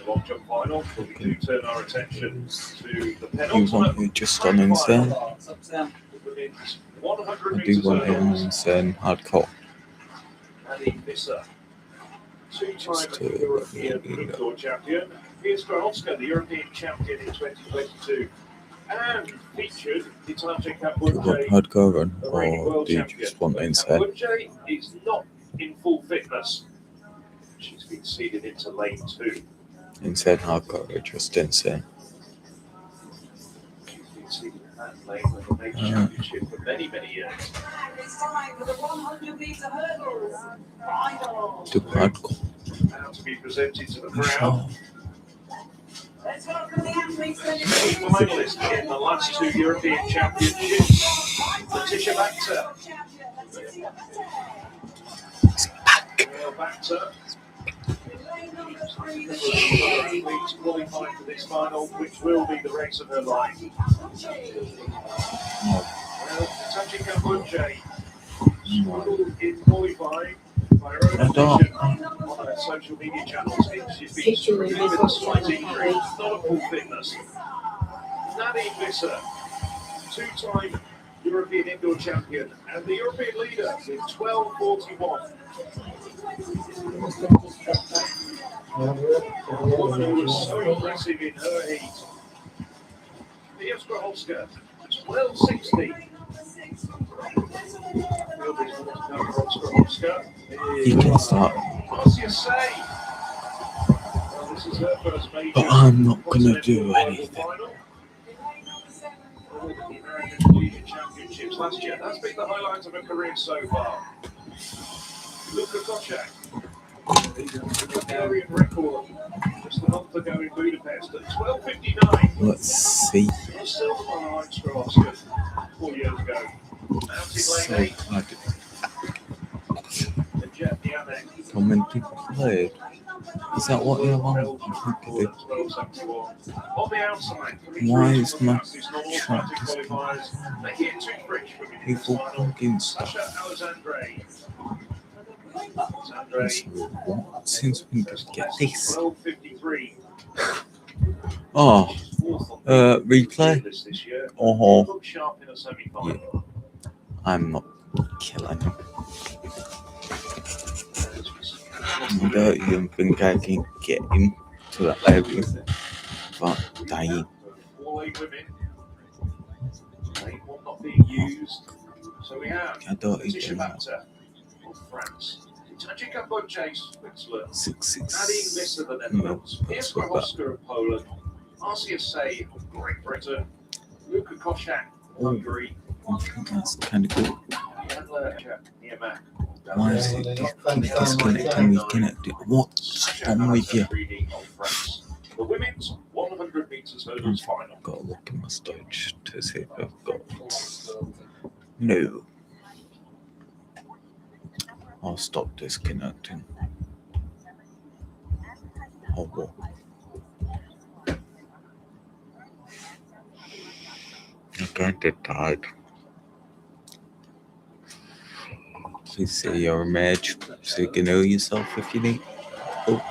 Long jump final, but we do turn our attention to the You penultimate want me just on insane? women's 100 I do metres want it on hurdles. insane hardcore. Annie Visser, two-time Just to European let you know. indoor champion. Here's Grahowska, the European champion in 2022, and featured Hitachi Do you want Kapwunje, hardcore run, the reigning or world do you champion. just want insane? Kapwunje is not in full fitness. She's been seeded into lane 2. Insane hardcore or just insane? She's been seeded in that lane with the major championship for many, many years. It's time for the 100-meter hurdles final. Do hardcore. Now to be presented to the You crowd. Let's welcome the athletes. Eight finalists in the last 2 European Championships. Letitia Bacter. Bacter. Athletes qualified for this final, which will be the race of her life. Well, Hitachi Kapwunje struggled in qualifying by her own admission on her social media channels. She's been struggling with a slight injury, not a full fitness. Annie Visser, two-time European indoor champion and the European leader with 12:41. A woman who was so impressive in her heat. Pia Grahowska, 12:60. You can start. Marcia Say. Well, this is her first major. But I'm not gonna do anything. American Championships last year. That's been the highlight of her career so far. Luka Kochak. Bulgarian record just a month ago in Budapest at 12:59. Let's see. A silver on Oscar 4 years ago. Out in So lane 8. hard. The Jet Dianek. Commented played. Is that what you're on? On the outside, Why is my normal track starting qualifiers, making it too rich for me. people plugging stuff? Sasha Alexandre. What? Since when did I get this? 12:53. Oh, replay? This year. Oh, Look sharp in a semi-final. I'm not killing him. I don't even think I can get him to that level. But dying. 4 lane women. Lane 1 not being used. So we have I don't Letitia even know. Bacter of France. Hitachi Kapwunje, Switzerland. 6-6. Nadine Visser, the Netherlands. Pia Grahowska of Poland. Marcia Say of Great Britain. Luka Kochak of Hungary. I think that's kind of good. Chandler Niemak. Why is it disconnecting me? What's wrong with you? Of France. The women's 100 metres hurdles final. I've got to look in my storage to see if I've got. No. I'll stop disconnecting. Oh, what? I kind of died. Please say you're a mage, so you can heal yourself if you need. Oh,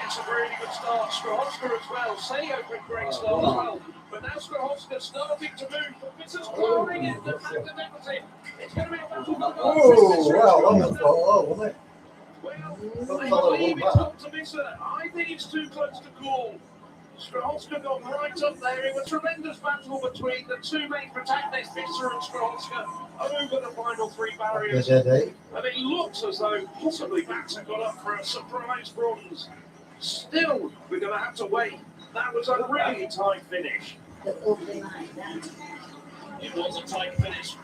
It's a really good start. Grahowska as well. Say over a great start as well. But now Grahowska starting to move. But Visser's clawing in the deficit. It's going to be a battle for the Oh, well, that was low, wasn't it? Well, I believe it's up to Visser. I think it's too close to call. Grahowska got right up there. It was a tremendous battle between the two main protagonists, Visser and Grahowska, over the final 3 barriers. And it looks as though possibly Bacter got up for a surprise bronze. Still, we're going to have to wait. That was a really tight finish. It was a tight finish.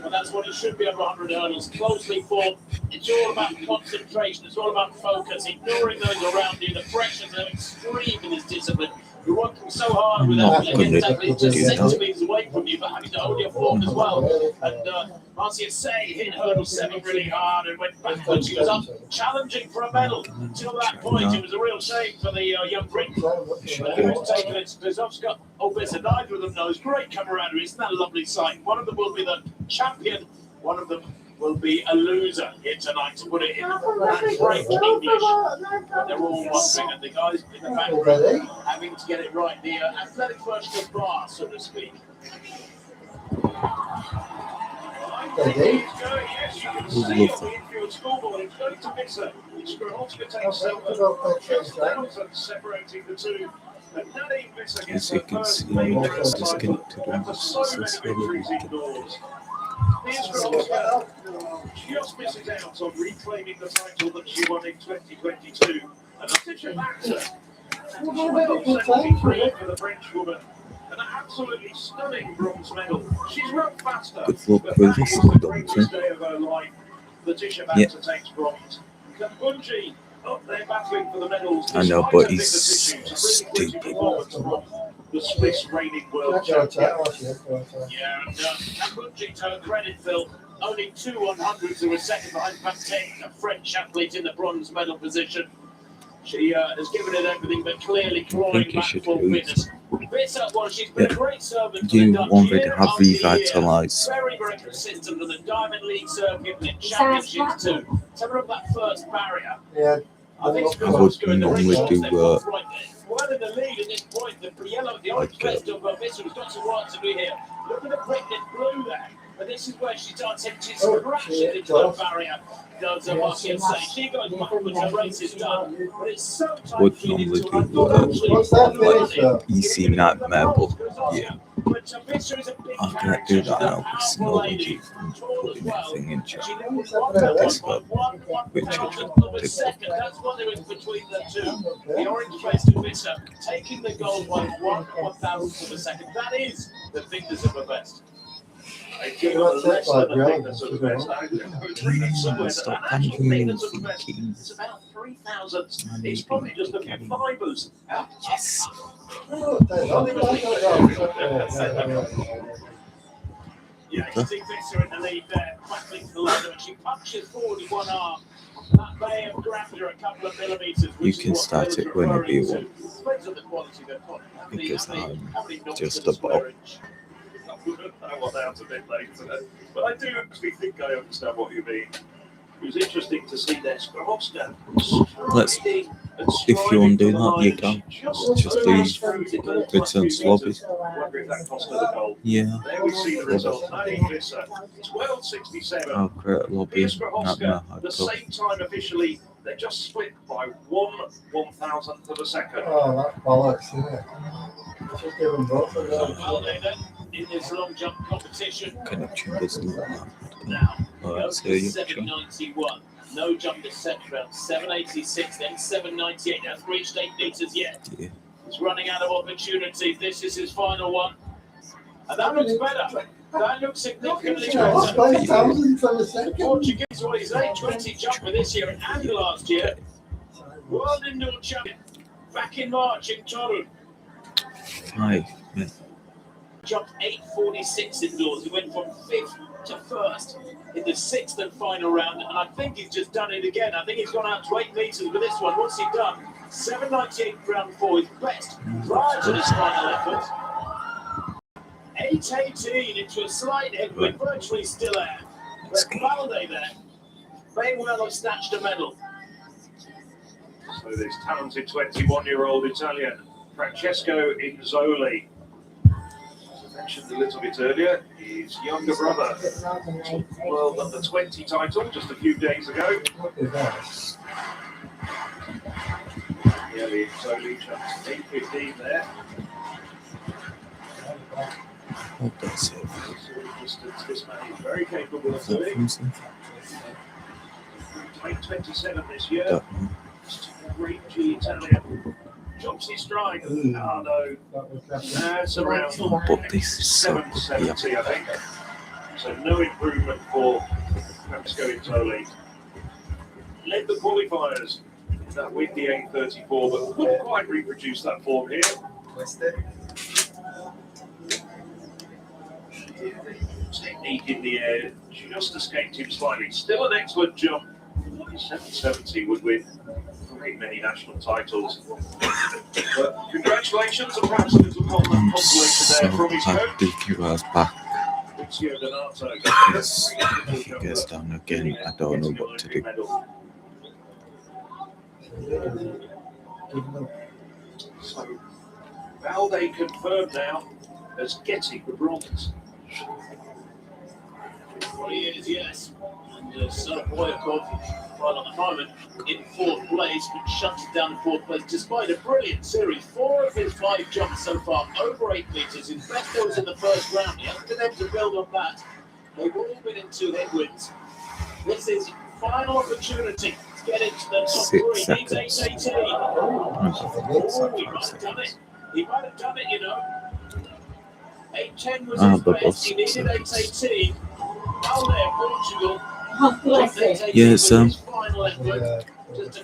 But that's what it should be over 100 hurdles. Closely fought. It's all about concentration. It's all about focus. Ignoring those around you. The pressures are extreme in this discipline. You're working so hard I'm without not letting gonna tackling do just that. centimeters away from you, but having to hold your form as well. And Marcia Say hit hurdle 7 really hard and went backwards. She was up challenging for a medal. Until that point, it was a real shame for the young Brit. But who's taken it? Klizowska, Obisa, neither of them knows. Great camaraderie. Isn't that a lovely sight? One of them will be the champion. One of them will be a loser here tonight, to put it in that great English. They're all wondering, and the guys in the back row having to get it right. The athletic version of bar, so to speak. Yes, you can see on the infield scoreboard. It's going to miss her. Skrholska takes just thousand separating the two. And Nadine Visser gets her first major title after so many victories indoors. Skrholska just misses out on reclaiming the title that she won in 2022. And Natasha Baxter, 12.73 for the French woman. An absolutely stunning bronze medal. She's run faster. Good luck but with that this, was the don't greatest you? day of her life. Natasha Baxter takes bronze. Kambunji up there battling for the medals. I know, despite but her he's bigger tissues. A really stupid. pretty performance from the Swiss reigning world champion. Yeah, and Kambunji, to her credit, Phil, only 2 100s of a second behind Pate, a French athlete in the bronze medal position. She has given it everything, but clearly clawing back full fitness. Well, she's been a great servant. You already have revitalized. Very, very consistent on the Diamond League circuit and in championships too. Tell her of that first barrier. Yeah. I think I would normally do well in the lead at this point. The yellow, the orange vest of Visser has got some work to do here. Look at the pregnant blue there. But this is where she starts hitting scratches into the barrier. Does Marcia Say. She goes backwards, her race is done. But it's so tight. Would normally do like easy nightmare, but yeah, I can't do that now because technology and putting everything in chat. That's what which I That's what there is between the two. The orange faced Visser taking the gold by 1/1000th of a second. That is the fingers of the best. I give it less than the thickness of the best. Stop thinking. It's about 3,000. It's probably just a few fibers. Yes. Yeah, you see Visser in the lead there, battling to the ladder, and she punches forward with one arm. That may have grabbed her a couple of millimeters. You can start it whenever you want. Depends on the quality they've got. Because I'm just about. I was out a bit later, but I do actually think I understand what you mean. It was interesting to see their Skrholska. Let's, if you want to do that, you can. Just do return sloppy. Yeah. There we see the result. Nadine Visser, 12.67. I'll create a lobby. Skrholska, the same time officially, they just split by 1/1000th of a second. Oh, that's bollocks, isn't it? Just give them both of them. In this long jump competition. Connection doesn't look like Now, that. So you 791. No jump to set round 786, then 798. Hasn't reached 8 meters yet. Yeah. He's running out of opportunity. This is his final one. And that looks better. That looks significantly better. The Portuguese won his 820 jumper this year and last year. World indoor champion. Back in March in Torun. 5 minutes. Jumped 8:46 indoors. He went from 5th to 1st in the 6th and final round. And I think he's just done it again. I think he's gone out to 8 meters with this one. What's he done? 798 round 4, his best prior to this final effort. 8:18 into a slight headwind, virtually still air. But Valde there may well have snatched a medal. So this talented 21-year-old Italian, Francesco Inzoli, mentioned a little bit earlier, his younger brother took World Under 20 title just a few days ago. Yeah, the Inzoli jumped 8.15 there. Oh, that's it. Distance this man is very capable of doing. 27 this year. Just a rangy Italian. John Drops his stride. Oh no. That's around But this is so good. Yeah. 770, I think. So no improvement for Mexico in Toley. Led the qualifiers with the 834, but couldn't quite reproduce that form here. Technique in the air just escaped him slightly. Still an excellent jump. 770 would win great many national titles. But congratulations, and perhaps a little consolation there from his coach. DQR's back. Because if he gets down again, I don't know what to do. So, Valde confirmed now as getting the bronze. Well, he is, yes. And Boyakov, right on the moment, in fourth place, but shuts it down in fourth place despite a brilliant series. 4 of his 5 jumps so far, over 8 metres. His best was in the first round. He hasn't been able to build on that. They've all been into headwinds. This is final opportunity to get into the top 3. Needs 818. Oh, he might have done it. He might have done it, you know. 810 was his best. He needed 818. Now there, Portugal. Yeah, just a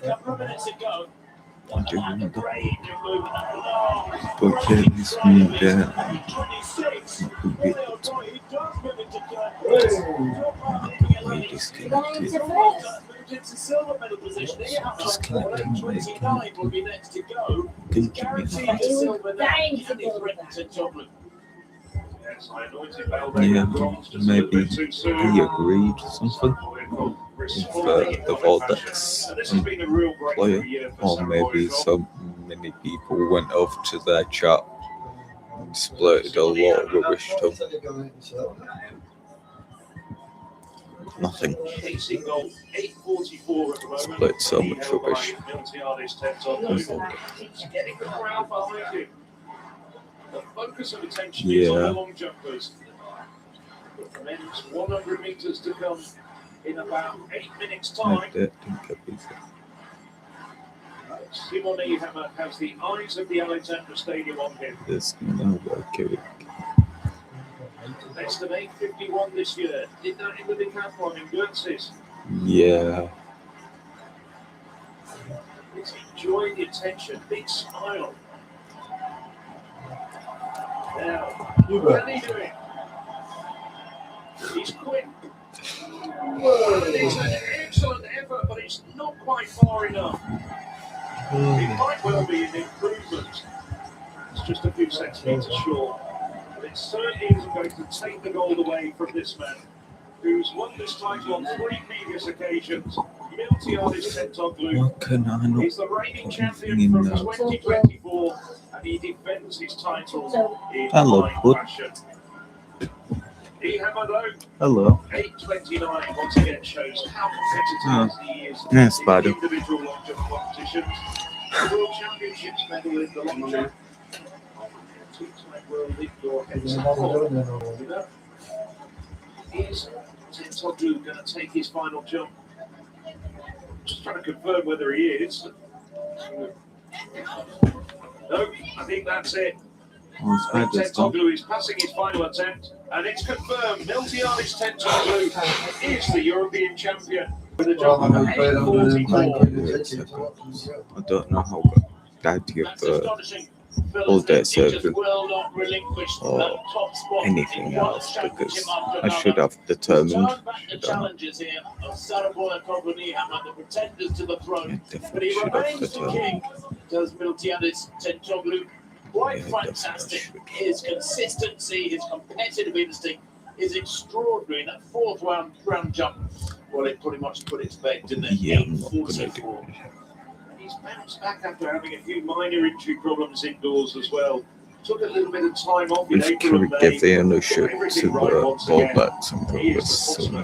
couple of minutes ago. I do remember. But yeah, he's moved there. Yeah, maybe he agreed or something with the Vortex player, or maybe so many people went over to their chat and splurted a lot of rubbish to nothing. Split so much rubbish. The focus of attention is on the long jumpers. The men's 100 metres to come in about 8 minutes' time. Simone Hammer has the eyes of the Alexandra Stadium on him. There's no work. Best of 8:51 this year. Did that in the decathlon in Guernsey. Yeah. He's enjoying the attention. Big smile. Now, can he do it? He's quick. It's an excellent effort, but it's not quite far enough. It might well be an improvement. It's just a few centimetres short. But it certainly isn't going to take the gold away from this man, who's won this title on 3 previous occasions. Miltiades Tentoglu. He's the reigning champion from 2024, and he defends his title in fine fashion. Hello. 8:29 once again shows how competitive he is in individual long jump competitions. The World Championships medal in the long jump. 2-time world indoor head-to-head. Is Tentoglu going to take his final jump? Just trying to confirm whether he is. No, I think that's it. Tentoglu is passing his final attempt, and it's confirmed. Miltiades Tentoglu is the European champion with a jump of 8:44. I don't know how bad you all day serving or anything else, because I should have determined. Challenges here of Saraboya Kogunihama, the pretenders to the throne, but he remains the king. Does Miltiades Tentoglu? Quite fantastic. His consistency, his competitive instinct is extraordinary. That 4th round jump, well, it pretty much put it to bed, didn't it? Yeah, I'm not going to do it. He's bounced back after having a few minor injury problems indoors as well. Took a little bit of time off in April and May. Give the ownership to Vortex and progress soon.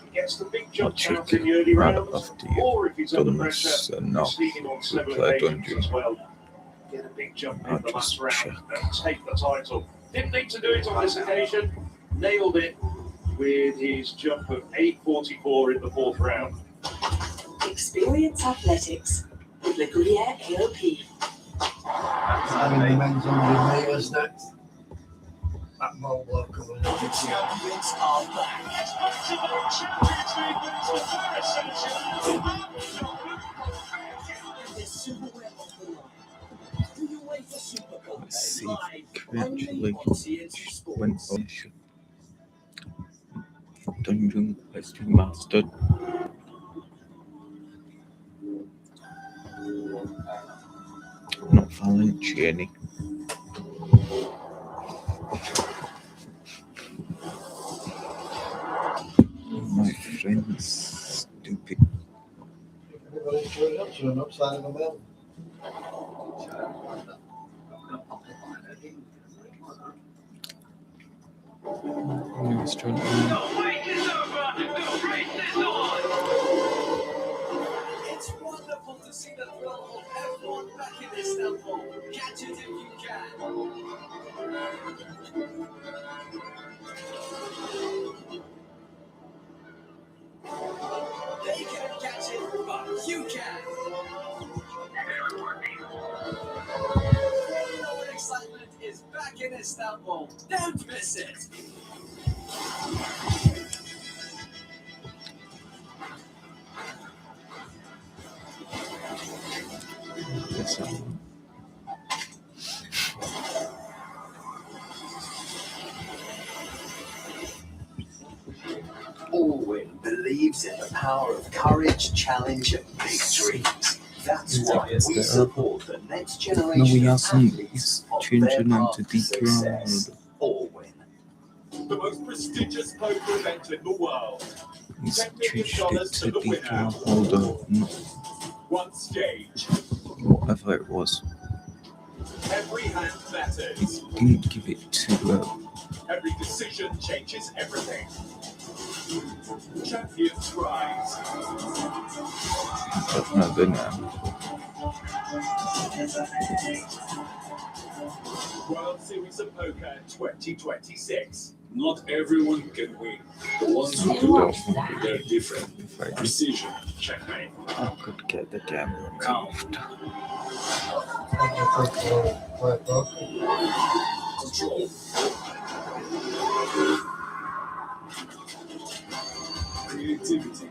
He gets the big jump out in the early rounds, or if he's under pressure, no, he's seen him on several occasions as well. Get a big jump in the last round and take the title. Didn't need to do it on this occasion. Nailed it with his jump of 8:44 in the 4th round. Experience athletics with Le Gruyere AOP. Having the men's 100 metres next. That ball bloke coming The up. champions are back. There's silverware off the line. Do you wait for Super Bowl Let's see live if only eventually on TNT went Sports? on Dungeon Question Mastered. Not Valenciani. My friend's stupid. Everybody's showing up, showing up, signing them out. It's trying to It's wonderful to see the thrill of everyone back in Istanbul. Catch it if you can. They can't catch it, but you can. The excitement is back in Istanbul. Don't miss it. guess Alwyn believes in the power of courage, challenge, and big dreams. That's why we support the next generation no, he of hasn't. athletes He's on changing their them path to to success. DQR. Alwyn. The most prestigious poker event in the world. He's $10 million changed it to to the winner. DQR holder, not One stage. whatever it was. Every hand matters. Didn't give it to Every decision changes everything. Champions rise. but no good now. World Series of Poker 2026. Not everyone can win. The ones who do, they're different. If I did, Precision, checkmate. I could get the game Count. Control. Creativity.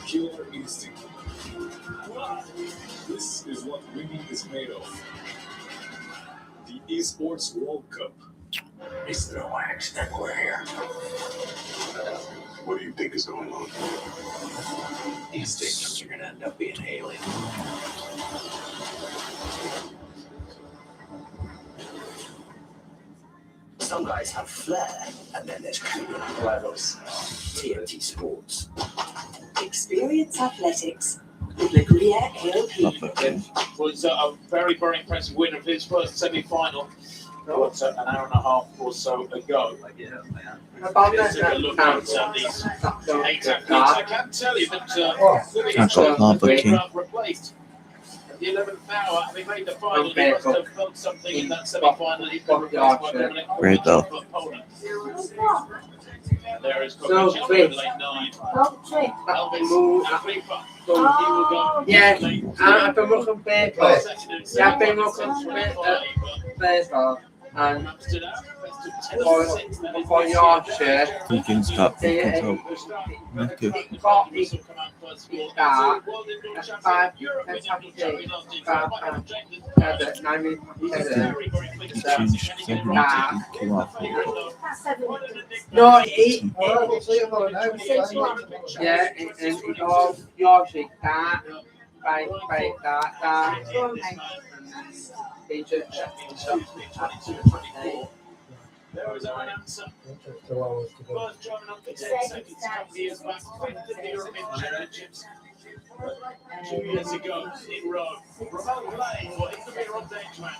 Killer instinct. This is what winning is made of. The Esports World Cup. It's no accident we're here. What do you think is going on? These victims are going to end up being alien. Some guys have flair, and then there's criminal huevos. TNT Sports. Experience athletics with Le Gruyere AOP. Was a very, very impressive win of his first semi-final. An hour and a half or so ago. Let's take a look at these 8 athletes. I can tell you that I got Lava King. replaced. At the 11th hour, having made the final, he must have felt something in that semi-final. He's been replaced by Dominic Great though. for Poland. And there is Kovacic on lane 9. Elvis Afrifa. He will go. Yeah, lane I've been looking back. second and Yeah, I've been second. looking first off, and Amsterdam, best of 10 for, and 6, that is for this your year. share, You can start picking up. Okay. Okay. got me start at 5, 10 seconds, 5 pounds, 9 minutes, He changed 7 to DQR holder. No, he, Well, see you about now. yeah, and it goes, your shake, that, right, that, it's just, There is our answer. 2 hours to go. First German up to 10 seconds, couple years back, 5th in the European Championships. 2 years ago in Rome. Ramon playing for Inter on Dutchman.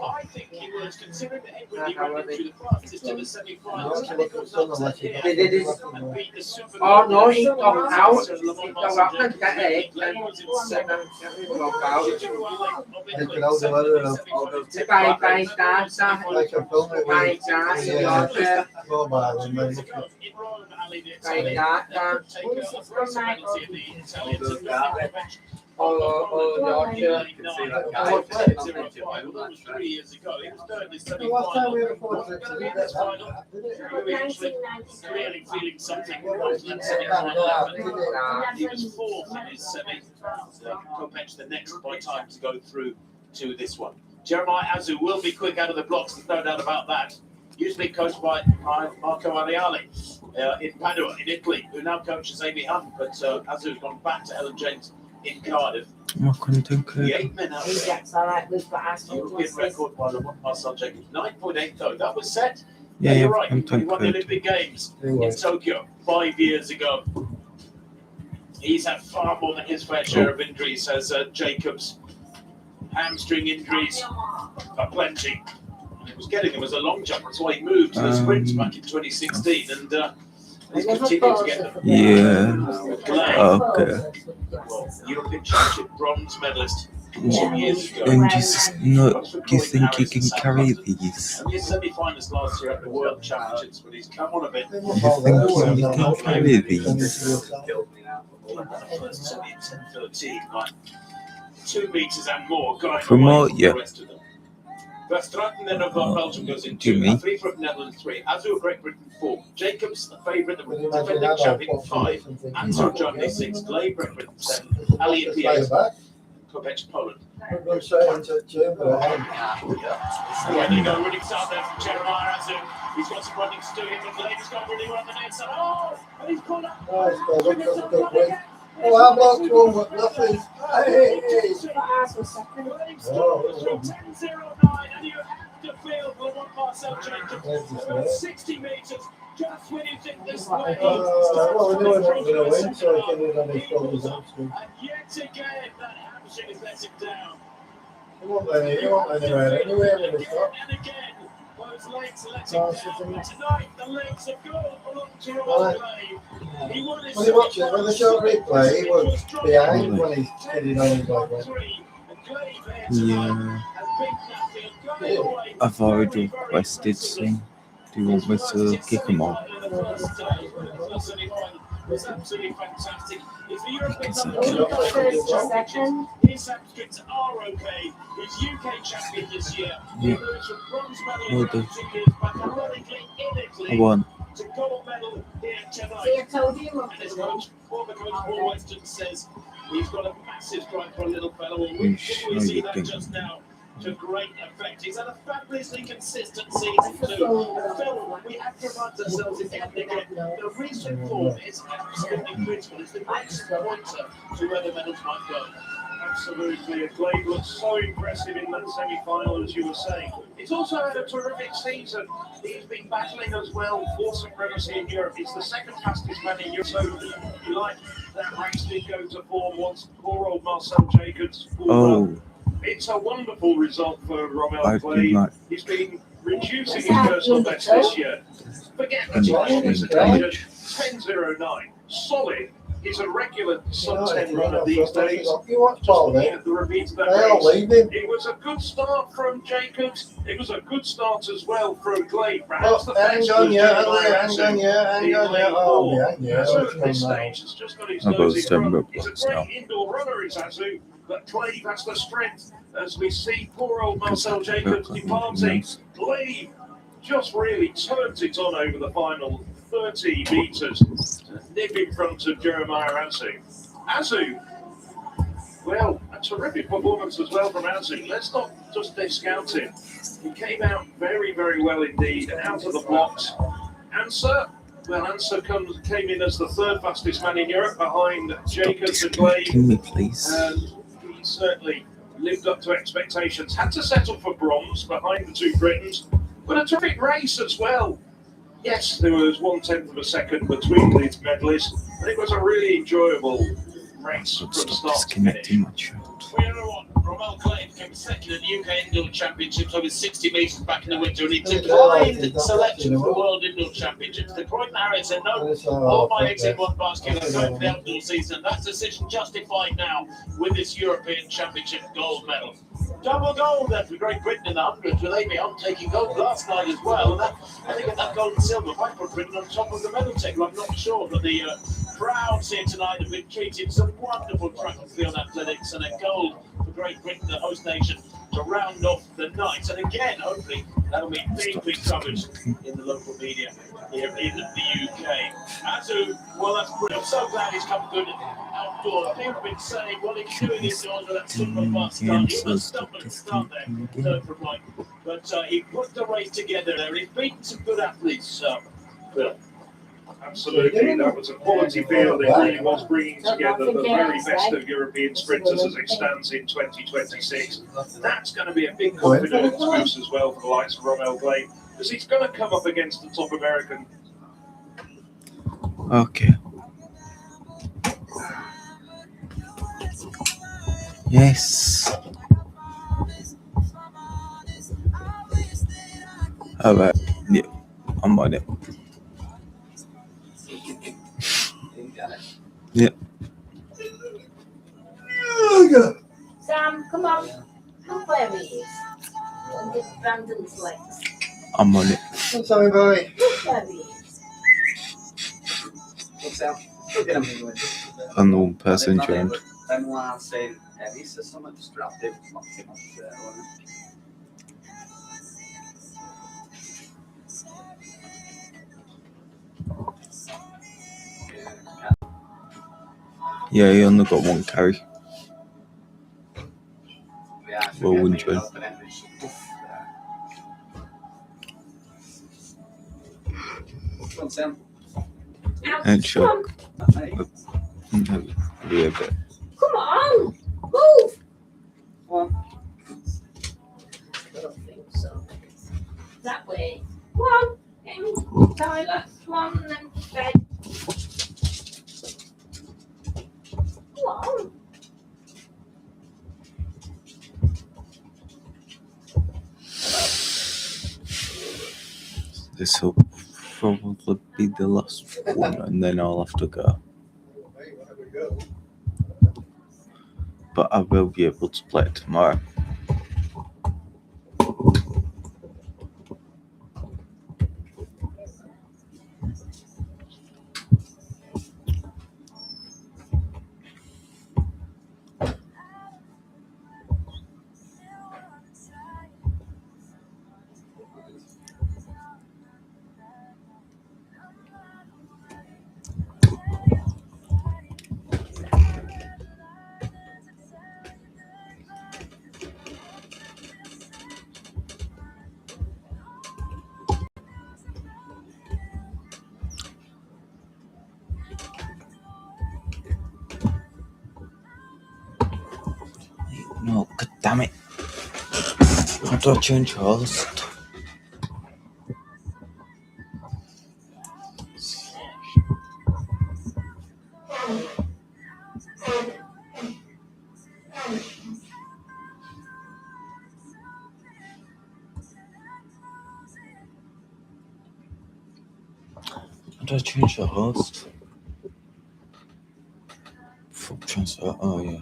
I think he was considering that he would be running to the fastest in the semi-finals. And he goes up to here they did it. and beat the super. Oh no, he got out, he So got Lamont out Martin and get it, Glenn was in second. he got out. They can hold the weather up. Bye, that, Like a film it bye, with that, your share, mobile and then look at bye, that, Yorkshire. You can see that guy. That was 3 years ago. He was third in the Last time we had a semi-final. photo trip, Going to we be in did this that, final. didn't it? Clearly feeling something. He was fourth in his semi. Kopech the next by time to go through to this one. Jeremiah Azu will be quick out of the blocks, there's no doubt about that. Usually coached by Marco Ariali in Padua, in Italy, who now coaches Amy Hunt, but Azu's gone back to Ellen James in Cardiff. The 8 men out there. European record by Marcel Jacobs, 9.8 though. That was set. Yeah, You're yeah, right. I'm He won the Olympic Games in Tokyo 5 years ago. He's had far more than his fair share of injuries, as Jacobs. Hamstring injuries are plenty. And it was getting him as a long jumper. That's why he moved to the sprints back in 2016, and he's continued to get them. Yeah. Okay. Well, European Championship bronze medalist 2 years ago. And do you think he can carry these? And his semi-finalist last year at the World Championships, but he's come on a bit. Do you think he can carry these? First semi in 10:13, like 2 meters and more going Promote away you. from the rest of them. Verstraeten then of Belgium goes in Do you 2, mean? 3 from Netherlands 3, Azu of Great Britain 4, Jacobs the favourite, the defending champion 5, Ansel Germany 6, Glade Great Britain 7, Ali appears, Kopech Poland. We're going straight into Germany. Yeah, they go running start there from Jeremiah Azu. He's got some running to do here, but Glade has gone really well on the near side. Oh, and he's caught up. Nice, well, look at the good win. Oh, I'm not wrong with nothing. Hey, hey. Oh, 10.09, and you have to feel for what Marcel Jacobs. About 60 metres, just when you think this way. well, we knew we weren't going to win, so I can do on his shoulders. And yet again, that hamstring has let him down. He won't anywhere when they stop. And again, those legs let him down. But tonight, the legs have gone along to Roman Glade. He won his When you watch it, when they show replay, he was behind when he's hitting on his leg. Yeah. I've already requested some. Do you want me to kick them off? Was absolutely fantastic. It's the European Because I His subscripts are okay. He's UK champion this year. He Yeah. moves from bronze medal Will in do. 2 years back, ironically in I Italy, won. to gold medal here tonight. See, I told you. And his coach, former coach Paul Weston, says he's got a massive strike for a little fellow. Well, we see that just now to great effect. He's had a fabulously consistent season too. Phil, we have to remind ourselves again and again, the recent form is absolutely critical. It's the greatest pointer to where the medals might go. Absolutely, Glade looks so impressive in that semi-final, as you were saying. He's also had a terrific season. He's been battling as well for supremacy in Europe. He's the second fastest man in Europe, so you like that race did go to form once poor old Marcel Jacobs pulled up. Oh, It's a wonderful result for Rommel I do Glade. like. He's been reducing his personal best this year. Forget the time, it's 10.09. Solid. He's a regular sub-10 runner these days. You watch ball, Looking then. at the repeats of that They all race. leaving. It was a good start from Jacobs. It was a good start as well from Glade. Oh, Perhaps the hang best on, was yeah, Jeremiah hang on, yeah, hang in on, yeah. lane Oh, four. yeah, yeah. So Let's at this come now. stage, it's just got his I'll go nose in stand front. up He's a blocks now. great indoor runner, is Azu, but Glade has the strength as we see poor old Marcel Because I Jacobs don't departing. know. Glade just really turns it on over the final 30 metres to nip in front of Jeremiah Azu. Azu, well, a terrific performance as well from Azu. Let's not just discount him. He came out very, very well indeed, out of the blocks. Answer, well, Answer came in as the third fastest man in Europe behind Jacobs and Glade. Disconnecting me, please. And he certainly lived up to expectations. Had to settle for bronze behind the two Britons, but a terrific race as well. Yes, there was 1/10 of a second between these medalists, and it was a really enjoyable race from I'll stop start to disconnecting finish. my shot. We are on. Rommel Glade came second in the UK Indoor Championships over 60 metres back in the winter, and he declined selection for the World Indoor Championships. The Croydon Harriers said no. All my eggs in one basket. I'm going for the outdoor season. That decision justified now with this European Championship gold medal. Double gold then for Great Britain in the 100s, with Amy Hunt taking gold last night as well. And that, I think that gold and silver might put Britain on top of the medal table. I'm not sure, but the crowds here tonight have been treated some wonderful track and field athletics and a gold for Great Britain, the host nation, to round off the night. And again, hopefully, that'll be big coverage in the local media here in the UK. Azu, well, that's brilliant. I'm so glad he's come good outdoors. People have been saying, well, he's doing indoors with that super fast start. He was stumbling to start there, third from right. But he put the race together there. He's beaten some good athletes, Phil. Absolutely, that was a quality field. It really was bringing together the very best of European sprinters as it stands in 2026. That's going to be a big confidence boost as well for the likes of Romel Blake, because he's going to come up against the top American. Okay. Yes. Alright. Yeah, I'm on it. Yeah. Sam, come on. Look where he is. Look at Brandon's legs. I'm on it. Sorry, boy. Look where he is. Look, Sam. Look at him. Unknown person joined. Then last saying, he's just somewhat disruptive. Not too much there, Yeah, he only got one carry. Yeah, Well, wouldn't you? Come on, Sam. And sure. Come Yeah, but on. Move. Come on. I don't think so. That way. Come on. Get him, Tyler. Come on, and then bed. Come on. this will probably be the last one, and then I'll have to go. But I will be able to play it tomorrow. No, god damn it. How do I change host? How do I change the host? Full transfer, oh yeah.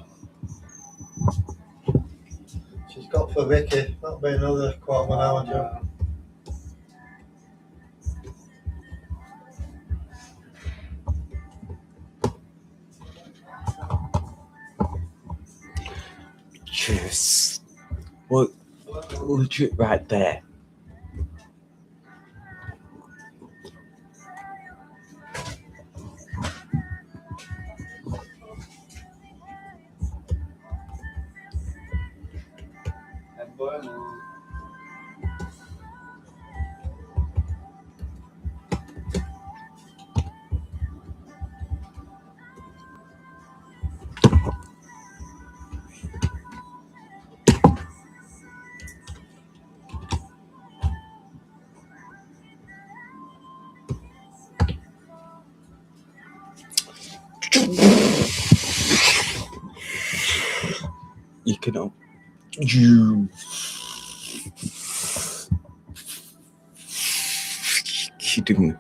She's got for Vicky. That'll be another quarter of an hour job. Cheers. What? Legit right there. You cannot. You kidding me?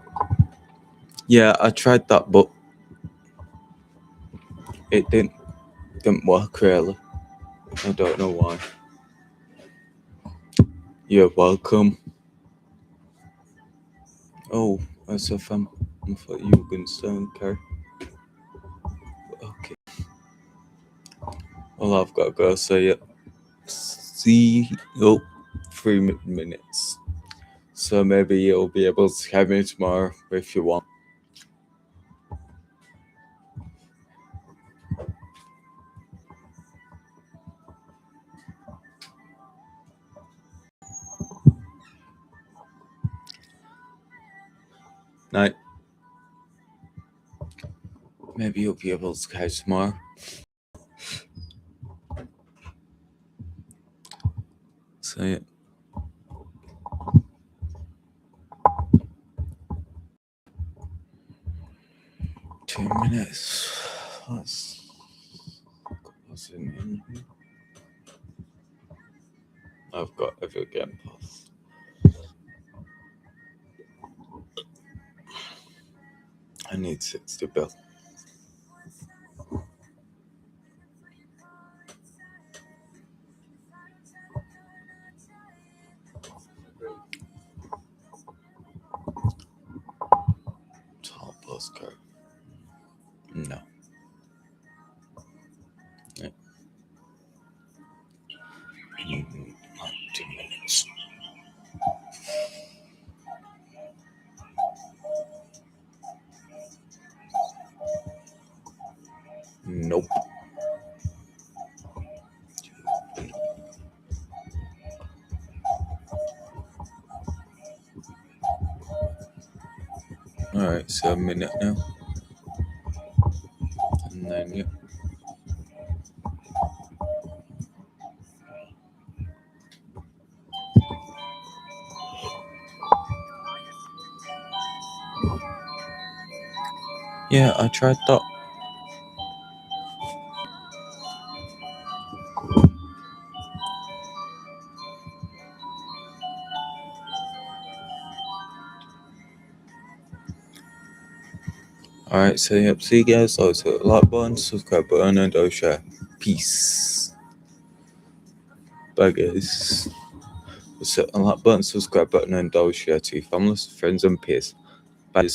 Yeah, I tried that, but it didn't work really. I don't know why. You're welcome. Oh, SFM. I thought you were going to stay on carry. Okay. Well, I've got to go. So yeah, see you 3 minutes. So maybe you'll be able to have me tomorrow if you want. Night. Maybe you'll be able to catch tomorrow. So yeah. Two minutes. What's in here? I've got every game pass. I need 60 bill. Top postcard. No. Yeah. 2 minutes. Nope. Alright, so a minute now. And then yeah. Yeah, I tried that. Alright, so yep, see you guys. Also, like button, subscribe button, and don't share. Peace. Bye guys. So, like button, subscribe button, and don't share to your family, friends, and peers. Bye.